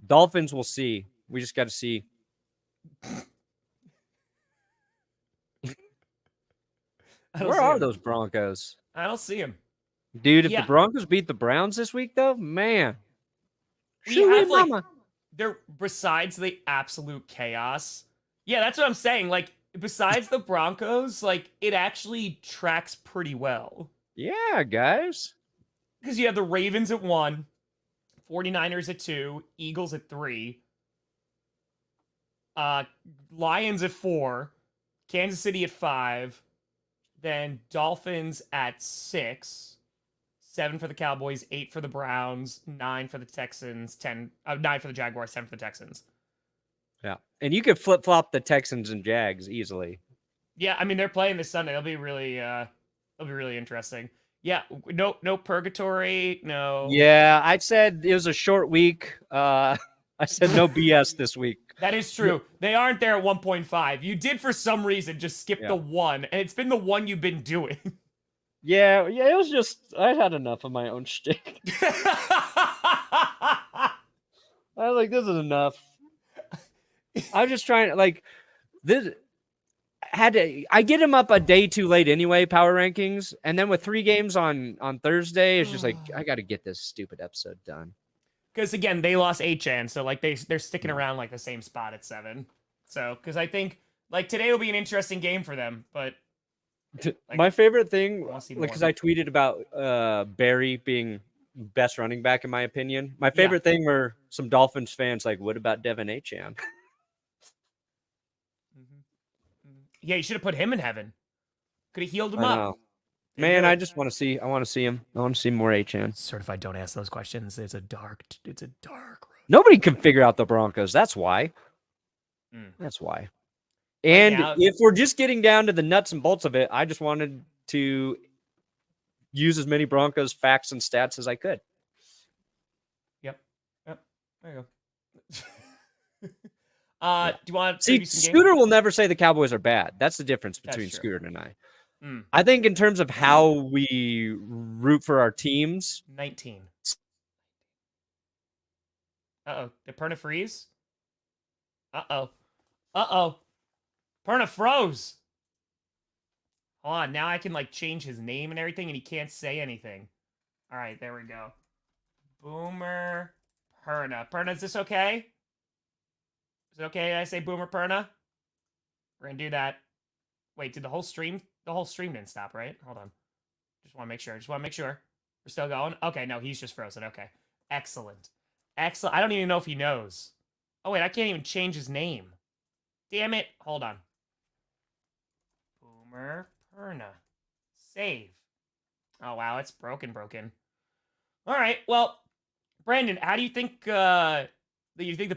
Dolphins. We'll see. We just got to see. Where are those Broncos? I don't see them. Dude, if the Broncos beat the Browns this week, though, man. They're besides the absolute chaos. Yeah, that's what I'm saying. Like, besides the Broncos, like, it actually tracks pretty well. Yeah, guys. Because you have the Ravens at 1, 49ers at 2, Eagles at 3, Lions at 4, Kansas City at 5, then Dolphins at 6, 7 for the Cowboys, 8 for the Browns, 9 for the Texans, 9 for the Jaguars, 10 for the Texans. Yeah, and you could flip-flop the Texans and Jags easily. Yeah, I mean, they're playing this Sunday. It'll be really interesting. Yeah, no purgatory, no. Yeah, I said it was a short week. I said no BS this week. That is true. They aren't there at 1.5. You did, for some reason, just skip the 1, and it's been the 1 you've been doing. Yeah, it was just, I had enough of my own shtick. I was like, this is enough. I was just trying to, like, this I get him up a day too late anyway, power rankings, and then with 3 games on Thursday, it's just like, I got to get this stupid episode done. Because again, they lost HN, so like they're sticking around like the same spot at 7. So because I think like today will be an interesting game for them, but like, my favorite thing, like, because I tweeted about Barry being best running back in my opinion. My favorite thing were some Dolphins fans like, what about Devin Achane? Yeah, you should have put him in heaven. Could have healed him up. Man, I just want to see. I want to see him. I want to see more Achane. Certified don't ask those questions. It's a dark road. Nobody can figure out the Broncos. That's why. That's why. And if we're just getting down to the nuts and bolts of it, I just wanted to use as many Broncos facts and stats as I could. Yep. There you go. Do you want to see? Scooter will never say the Cowboys are bad. That's the difference between Scooter and I. I think in terms of how we root for our teams. 19. Uh-oh. Did Perna freeze? Uh-oh. Perna froze. Hold on, now I can like change his name and everything and he can't say anything. All right, there we go. Boomer Perna. Perna, is this okay? Is it okay I say Boomer Perna? We're gonna do that. Wait, did the whole stream didn't stop, right? Hold on. Just want to make sure. We're still going? Okay, no, he's just frozen. Okay. Excellent. Excellent. I don't even know if he knows. Oh, wait, I can't even change his name. Damn it. Hold on. Boomer Perna. Save. Oh, wow, it's broken. All right, well, Brandon, how do you think the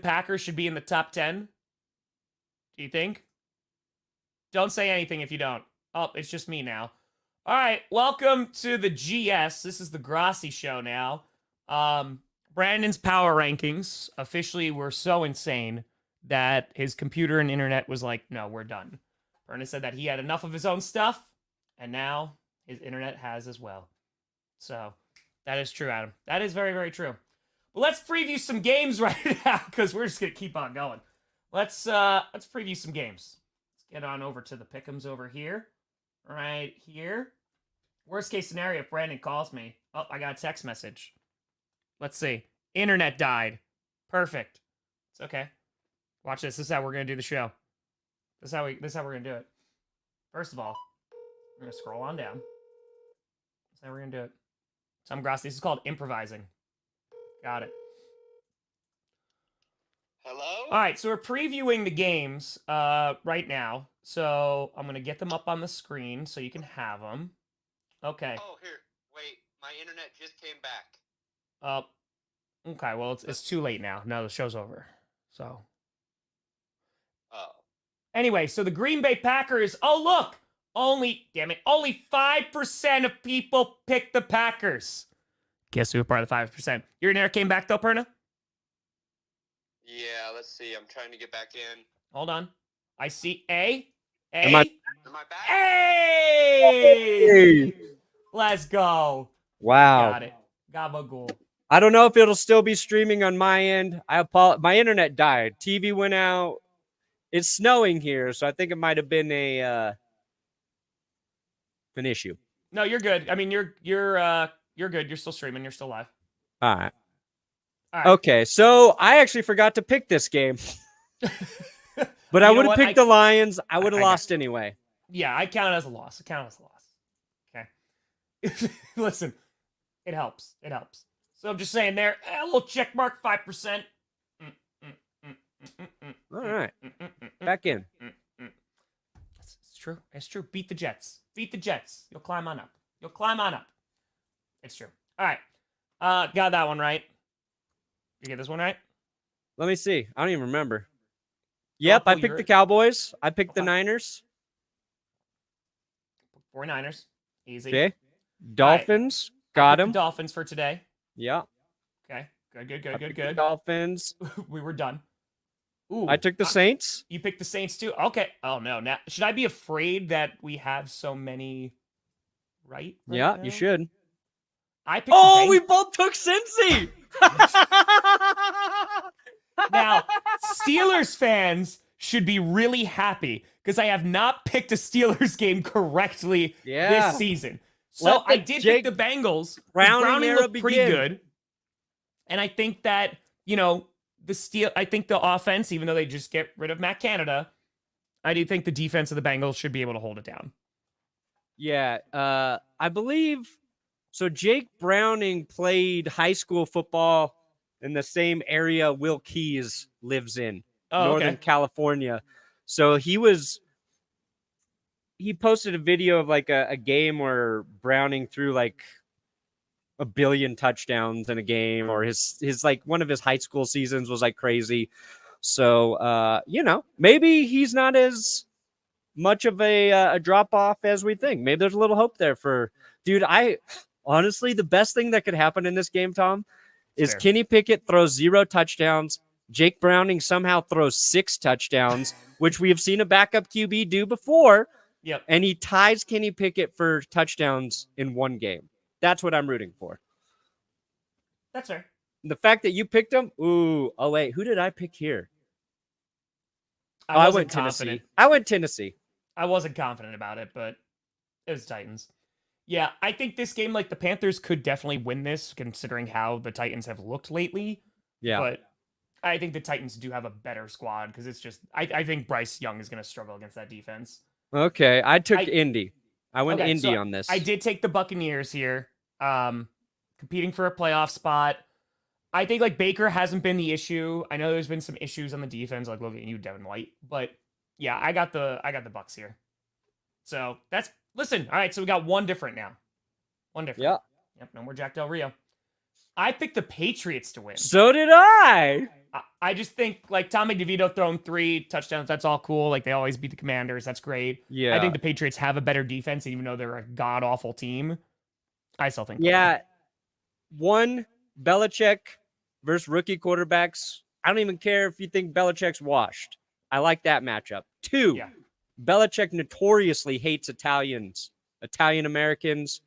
Packers should be in the top 10? Do you think? Don't say anything if you don't. Oh, it's just me now. All right, welcome to the GS. This is the Grossi Show now. Brandon's power rankings officially were so insane that his computer and internet was like, no, we're done. Brandon said that he had enough of his own stuff, and now his internet has as well. So that is true, Adam. That is very, very true. But let's preview some games right now because we're just gonna keep on going. Let's preview some games. Let's get on over to the pick'ems over here. Right here. Worst case scenario if Brandon calls me. Oh, I got a text message. Let's see. Internet died. Perfect. It's okay. Watch this. This is how we're gonna do the show. This is how we're gonna do it. First of all, we're gonna scroll on down. This is how we're gonna do it. So I'm Grossi. This is called improvising. Got it. Hello? All right, so we're previewing the games right now. So I'm going to get them up on the screen so you can have them. Okay. Oh, here. Wait, my internet just came back. Okay, well, it's too late now. No, the show's over. So. Oh. Anyway, so the Green Bay Packers, oh, look! Only 5% of people picked the Packers. Guess who were part of the 5%? Your internet came back, though, Perna? Yeah, let's see. I'm trying to get back in. Hold on. I see A. Am I back? Hey! Let's go. Wow. Got it. Gabagool. I don't know if it'll still be streaming on my end. I apologize. My internet died. TV went out. It's snowing here, so I think it might have been an issue. No, you're good. I mean, you're good. You're still streaming. You're still live. All right. All right. Okay, so I actually forgot to pick this game. But I would have picked the Lions. I would have lost anyway. Yeah, I count it as a loss. Okay. Listen, it helps. So I'm just saying there, a little check mark, 5%. All right. Back in. It's true. Beat the Jets. You'll climb on up. It's true. All right. Got that one right. You get this one right? Let me see. I don't even remember. Yep, I picked the Cowboys. I picked the Niners. 49ers. Easy. Okay. Dolphins. Got them. Dolphins for today. Yeah. Okay. Good. Dolphins. We were done. Ooh. I took the Saints. You picked the Saints too? Okay. Oh, no. Now, should I be afraid that we have so many right Yeah, now? you should. I picked we both took Cincy. Now, Steelers fans should be really happy because I have not picked a Steelers game correctly this season. So I did pick the Bengals. Browning looked pretty good. And I think that, I think the offense, even though they just get rid of Matt Canada, I do think the defense of the Bengals should be able to hold it down. Yeah, I believe so. Jake Browning played high school football in the same area Will Keys lives in, Northern California. So he posted a video of like a game where Browning threw like 1 billion touchdowns in a game, or his like one of his high school seasons was like crazy. So, maybe he's not as much of a drop off as we think. Maybe there's a little hope there for dude. Honestly, the best thing that could happen in this game, Tom, is Kenny Pickett throws 0 touchdowns. Jake Browning somehow throws 6 touchdowns, which we have seen a backup QB do before. Yep. And he ties Kenny Pickett for touchdowns in one game. That's what I'm rooting for. That's fair. The fact that you picked him. Ooh. Oh, wait. Who did I pick here? I wasn't went confident. Tennessee. I went Tennessee. I wasn't confident about it, but it was Titans. Yeah, I think this game, like the Panthers could definitely win this, considering how the Titans have looked lately. Yeah. But I think the Titans do have a better squad because it's just I think Bryce Young is going to struggle against that defense. Okay, I took Indy. I went Indy so on this. I did take the Buccaneers here, competing for a playoff spot. I think like Baker hasn't been the issue. I know there's been some issues on the defense, like looking at you, Devin White, but yeah, I got the Bucs here. So that's listen. All right, so we got one different now. One different. Yeah. Yep. No more Jack Del Rio. I picked the Patriots to win. So did I. I just think like Tommy DeVito throwing 3 touchdowns. That's all cool. Like they always beat the Commanders. That's great. Yeah. I think the Patriots have a better defense, even though they're a god awful team. I still think. Yeah. One, Belichick versus rookie quarterbacks. I don't even care if you think Belichick's washed. I like that matchup. 2, Yeah. Belichick notoriously hates Italian Americans,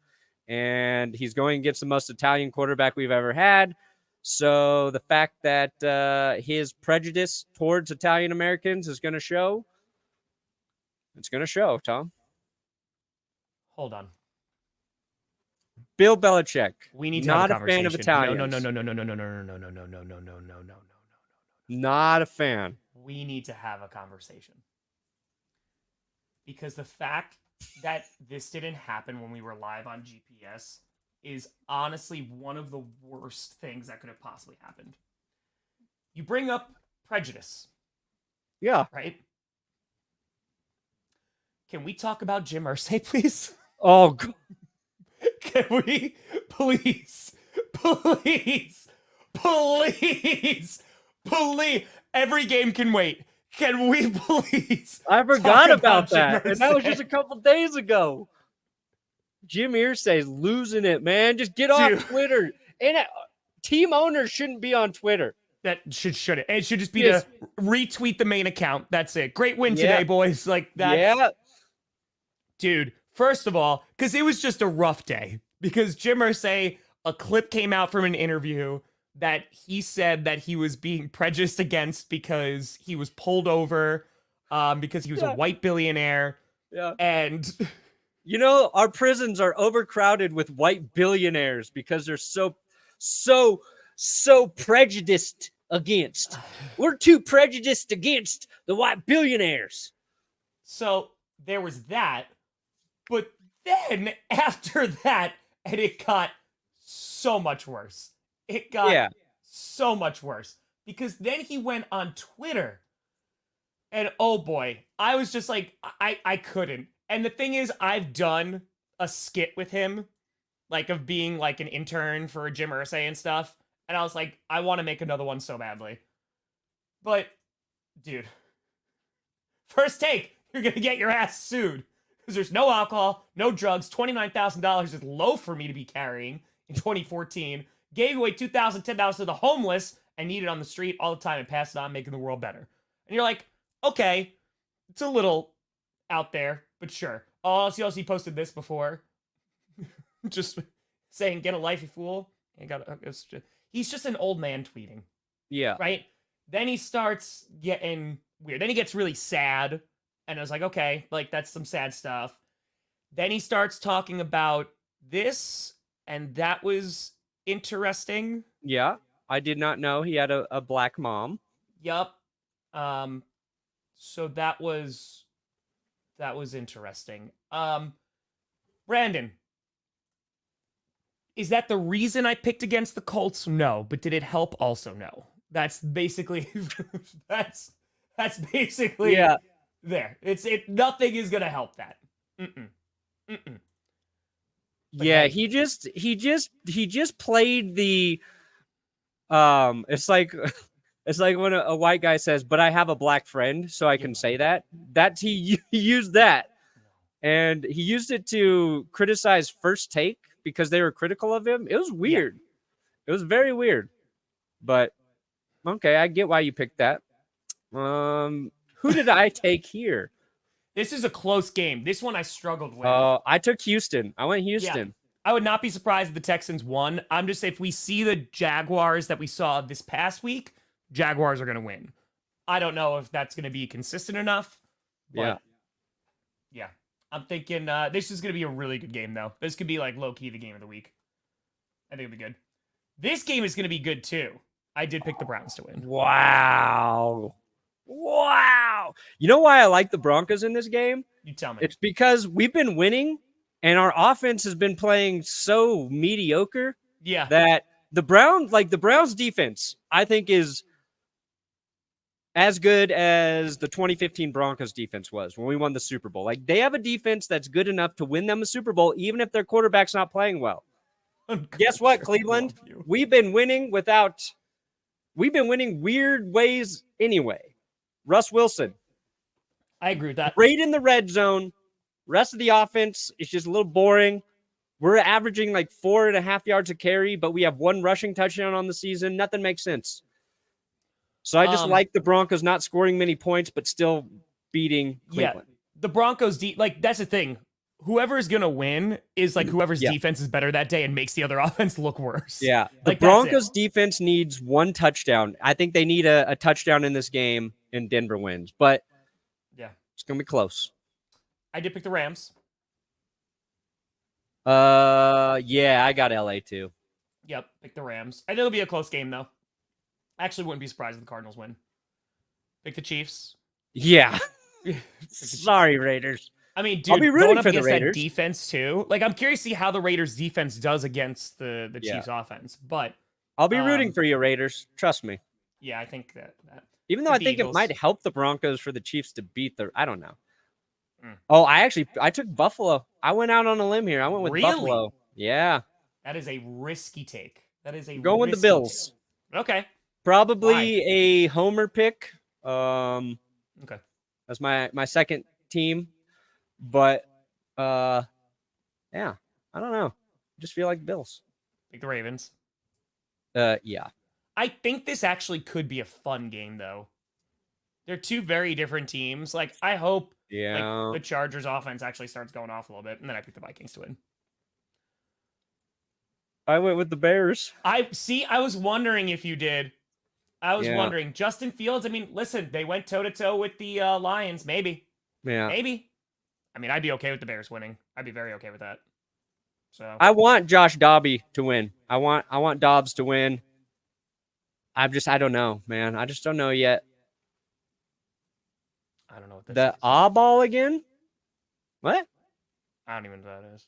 and he's going against the most Italian quarterback we've ever had. So the fact that his prejudice towards Italian Americans is going to show, it's going to show, Tom. Hold on. Bill Belichick. We need to not have a a fan of conversation. Italians. No. Not a fan. We need to have a conversation. Because the fact that this didn't happen when we were live on GPS is honestly one of the worst things that could have possibly happened. You bring up prejudice. Yeah. Right? Can we talk about Jim Irsay, please? Oh, God. Can we please every game can wait. Can we please? I forgot talk about Jim that. And that was Irsay? just a couple days ago. Jim Irsay's losing it, man. Just get off Dude. Twitter. And team owners shouldn't be on Twitter. That should it? It should just be Yes. to retweet the main account. That's it. Great win Yeah. today, boys. Like that. Yeah. Dude, first of all, because it was just a rough day. Because Jim Irsay, a clip came out from an interview that he said that he was being prejudiced against because he was pulled over, because he was a white billionaire. Yeah. And You know, our prisons are overcrowded with white billionaires because they're so prejudiced against. We're too prejudiced against the white billionaires. so there was that. But then after that, and it got so much worse. It got so much worse. Because then he went on Twitter. And oh boy, I was just like, I couldn't. And the thing is, I've done a skit with him, like of being like an intern for Jim Irsay and stuff. And I was like, I want to make another one so badly. But, dude, first take, you're going to get your ass sued. Because there's no alcohol, no drugs, $29,000 is low for me to be carrying in 2014. Gave away $2,000, $10 to the homeless and need it on the street all the time and pass it on, making the world better. And you're like, okay, it's a little out there, but sure. Oh, see, he posted this before. Just saying, get a life, you fool. He's just an old man tweeting. Yeah. Right? Then he starts getting weird. Then he gets really sad. And I was like, okay, like that's some sad stuff. Then he starts talking about this, and that was interesting. Yeah. I did not know he had a black mom. Yup. So that was interesting. Brandon, is that the reason I picked against the Colts? No, but did it help? Also, no. That's basically that's basically there. Nothing is gonna help that. Yeah, he just played the it's like when a white guy says, "But I have a black friend, so I can say that." He used that. And he used it to criticize First Take because they were critical of him. It was weird. It was very weird. But okay, I get why you picked that. Who did I take here? This is a close game. This one I struggled with. I took Houston. I went Houston. Yeah. I would not be surprised if the Texans won. I'm just saying, if we see the Jaguars that we saw this past week, Jaguars are going to win. I don't know if that's going to be consistent enough. But yeah. I'm thinking this is going to be a really good game, though. This could be like low-key the game of the week. I think it'll be good. This game is going to be good, too. I did pick the Browns to win. Wow. You know why I like the Broncos in this game? You tell me. It's because we've been winning, and our offense has been playing so mediocre that the Browns defense, I think, is as good as the 2015 Broncos defense was when we won the Super Bowl. Like, they have a defense that's good enough to win them a Super Bowl, even if their quarterback's not playing well. Guess what, Cleveland? We've been winning weird ways anyway. Russ Wilson. I agree with that. Great in the red zone. Rest of the offense is just a little boring. We're averaging like 4.5 yards a carry, but we have 1 rushing touchdown on the season. Nothing makes sense. So I just like the Broncos not scoring many points, but still beating Cleveland. Yeah, the Broncos, that's the thing. Whoever is going to win is like whoever's defense is better that day and makes the other offense look worse. Yeah, the Broncos defense needs 1 touchdown. I think they need a touchdown in this game, and Denver wins. But yeah, it's going to be close. I did pick the Rams. Yeah, I got LA too. Yep, pick the Rams. I think it'll be a close game, though. Actually, wouldn't be surprised if the Cardinals win. Pick the Chiefs. Yeah. Sorry, Raiders. I mean, dude, I'll be rooting going up for the against that Raiders. defense too. Like, I'm curious to see how the Raiders defense does against the Chiefs offense. But I'll be rooting for you, Raiders. Trust me. Yeah, I think that even though I think Eagles. It might help the Broncos for the Chiefs to beat I don't know. Oh, I took Buffalo. I went out on a limb here. I went with Buffalo. Yeah. That is a risky take. That is a going with the Bills. Take. Okay. Probably a homer pick. Okay. That's my second team. But yeah, I don't know. Just feel like Bills. Like the Ravens. Yeah. I think this actually could be a fun game, though. They're 2 very different teams. Like, I hope the Chargers offense actually starts going off a little bit, and then I pick the Vikings to win. I went with the Bears. I was wondering if you did. I was wondering. Justin Fields, I mean, listen, they went toe-to-toe with the Lions. Maybe. Yeah. Maybe. I mean, I'd be okay with the Bears winning. I'd be very okay with that. So I want Josh Dobbs to win. I want Dobbs to win. I don't know, man. I just don't know yet. I don't know what this the is. ball again? What? I don't even know what that is.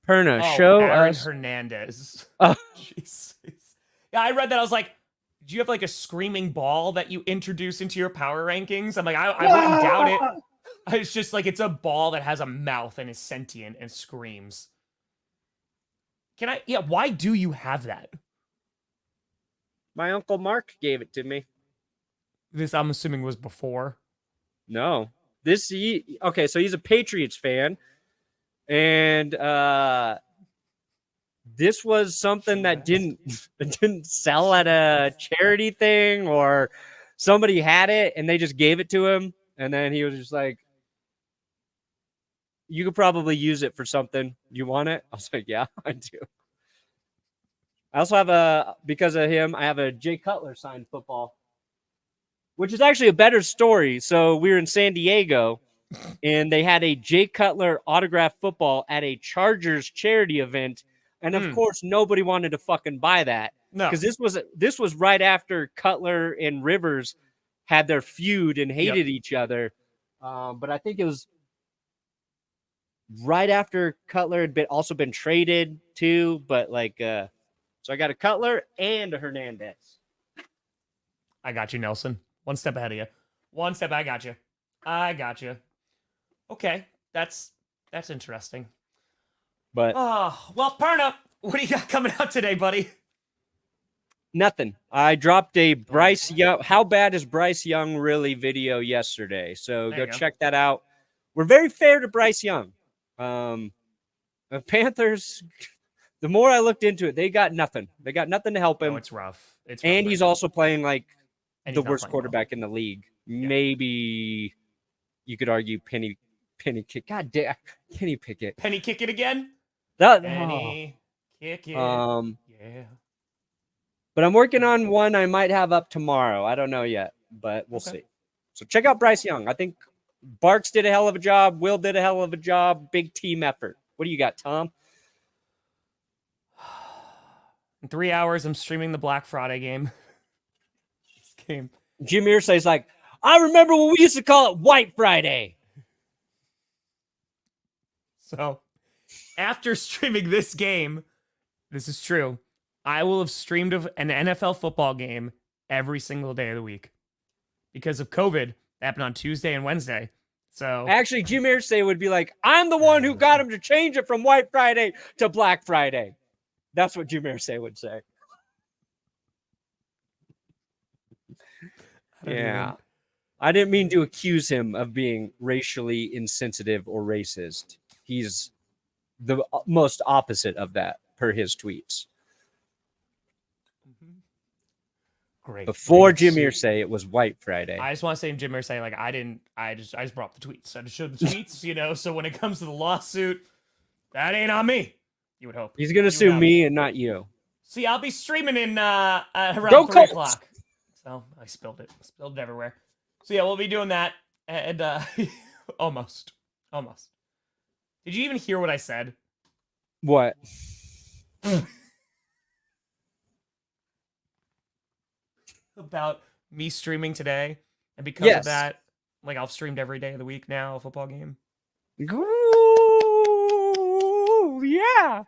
Perna Show. Aaron Hernandez. Oh. Jesus. Yeah, I read that. I was like, do you have like a screaming ball that you introduce into your power rankings? I'm like, I wouldn't doubt it. It's just like it's a ball that has a mouth and is sentient and screams. Why do you have that? My Uncle Mark gave it to me. This, I'm assuming, was before. No. Okay, so he's a Patriots fan. And this was something that didn't sell at a charity thing, or somebody had it and they just gave it to him. And then he was just like, you could probably use it for something. You want it? I was like, yeah, I do. I also have because of him, I have a Jay Cutler signed football, which is actually a better story. So we were in San Diego and they had a Jay Cutler autographed football at a Chargers charity event. And of course, nobody wanted to fucking buy that. No, because this was right after Cutler and Rivers had their feud and hated each other. But I think it was right after Cutler had also been traded too. But so I got a Cutler and a Hernandez. I got you, Nelson. One step ahead of you. One step. I got you. Okay, that's interesting. But well, Perna, what do you got coming out today, buddy? Nothing. I dropped a Bryce Young. How bad is Bryce Young really video yesterday? So go check that out. We're very fair to Bryce Young. The Panthers, the more I looked into it, they got nothing. They got nothing to help him. Oh, it's rough. And he's also playing like the he's worst quarterback in the league. Yeah. Maybe you could argue Penny Kick. God damn, Kenny Pickett. Penny kick it again? Penny kick it. Yeah. But I'm working on one I might have up tomorrow. I don't know yet, but we'll see. So check out Bryce Young. I think Barks did a hell of a job. Will did a hell of a job. Big team effort. What do you got, Tom? In 3 hours, I'm streaming the Black Friday game. This game. Jim Irsay's like, I remember when we used to call it White Friday. So, after streaming this game, this is true, I will have streamed an NFL football game every single day of the week. Because of COVID, it happened on Tuesday and Wednesday. So Actually, Jim Irsay would be like, I'm the one who got him to change it from White Friday to Black Friday. That's what Jim Irsay would say. Yeah. I didn't mean to accuse him of being racially insensitive or racist. He's the most opposite of that per his tweets. great. Before Jim Irsay, it was White Friday. I just want to say Jim Irsay, like I just brought up the tweets. I just showed the tweets, so when it comes to the lawsuit, that ain't on me. You would hope. He's gonna sue me and not you. See, I'll be streaming in around Go 3 Colts! o'clock. So I spilled it everywhere. So yeah, we'll be doing that. And almost. Did you even hear what I said? What? About me streaming today, and because of that, like I've streamed every day of the week now, a football game. Ooh, yeah.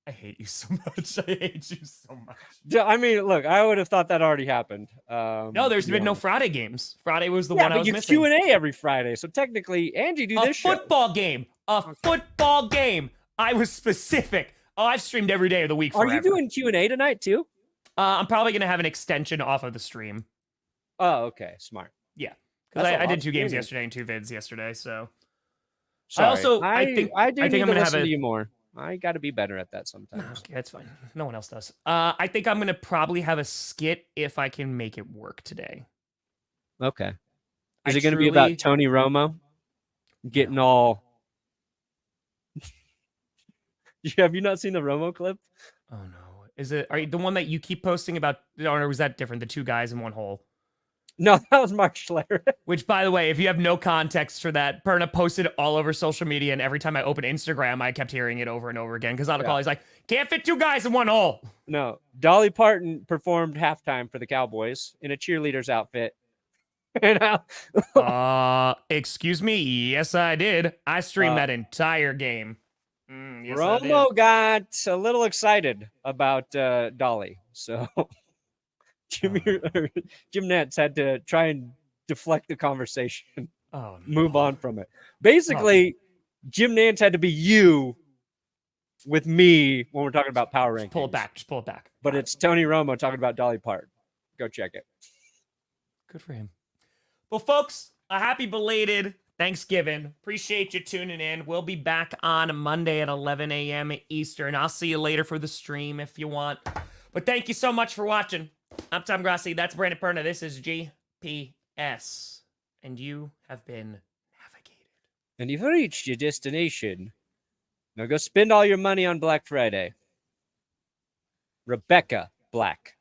I hate you so much. I hate you so much. I mean, look, I would have thought that already happened. No, there's been no Friday games. Friday was the one I was missing. Q&A every Friday, so technically, Angie do this show. A football game. I was specific. Oh, I've streamed every day of the week forever. Are you doing Q&A tonight too? I'm probably going to have an extension off of the stream. Oh, okay. Smart. Yeah. Because I did 2 games yesterday and 2 vids yesterday, so. Sorry. I think I'm going to listen to you more. I got to be better at that sometimes. Okay, that's fine. No one else does. I think I'm going to probably have a skit if I can make it work today. Okay. Is it going to be about Tony Romo getting all... Have you not seen the Romo clip? Oh, no. Are you the one that you keep posting about, or was that different? The 2 guys in one hole? No, that was Mark Schler. Which, by the way, if you have no context for that, Perna posted it all over social media, and every time I open Instagram, I kept hearing it over and over again. Because on the call, he's like, can't fit 2 guys in one hole. No. Dolly Parton performed halftime for the Cowboys in a cheerleader's outfit. Excuse me? Yes, I did. I streamed that entire game. Yes, Romo got a little excited about Dolly, so Jim Nantz had to try and deflect the conversation, move on from it. Basically, Jim Nantz had to be you with me when we're talking about power rankings. Just pull it back. But it's Tony Romo talking about Dolly Parton. Go check it. Good for him. Well, folks, a happy belated Thanksgiving. Appreciate you tuning in. We'll be back on Monday at 11 a.m. Eastern. I'll see you later for the stream if you want. But thank you so much for watching. I'm Tom Grossi. That's Brandon Perna. This is GPS. And you have been navigated. And you've reached your destination. Now go spend all your money on Black Friday. Rebecca Black.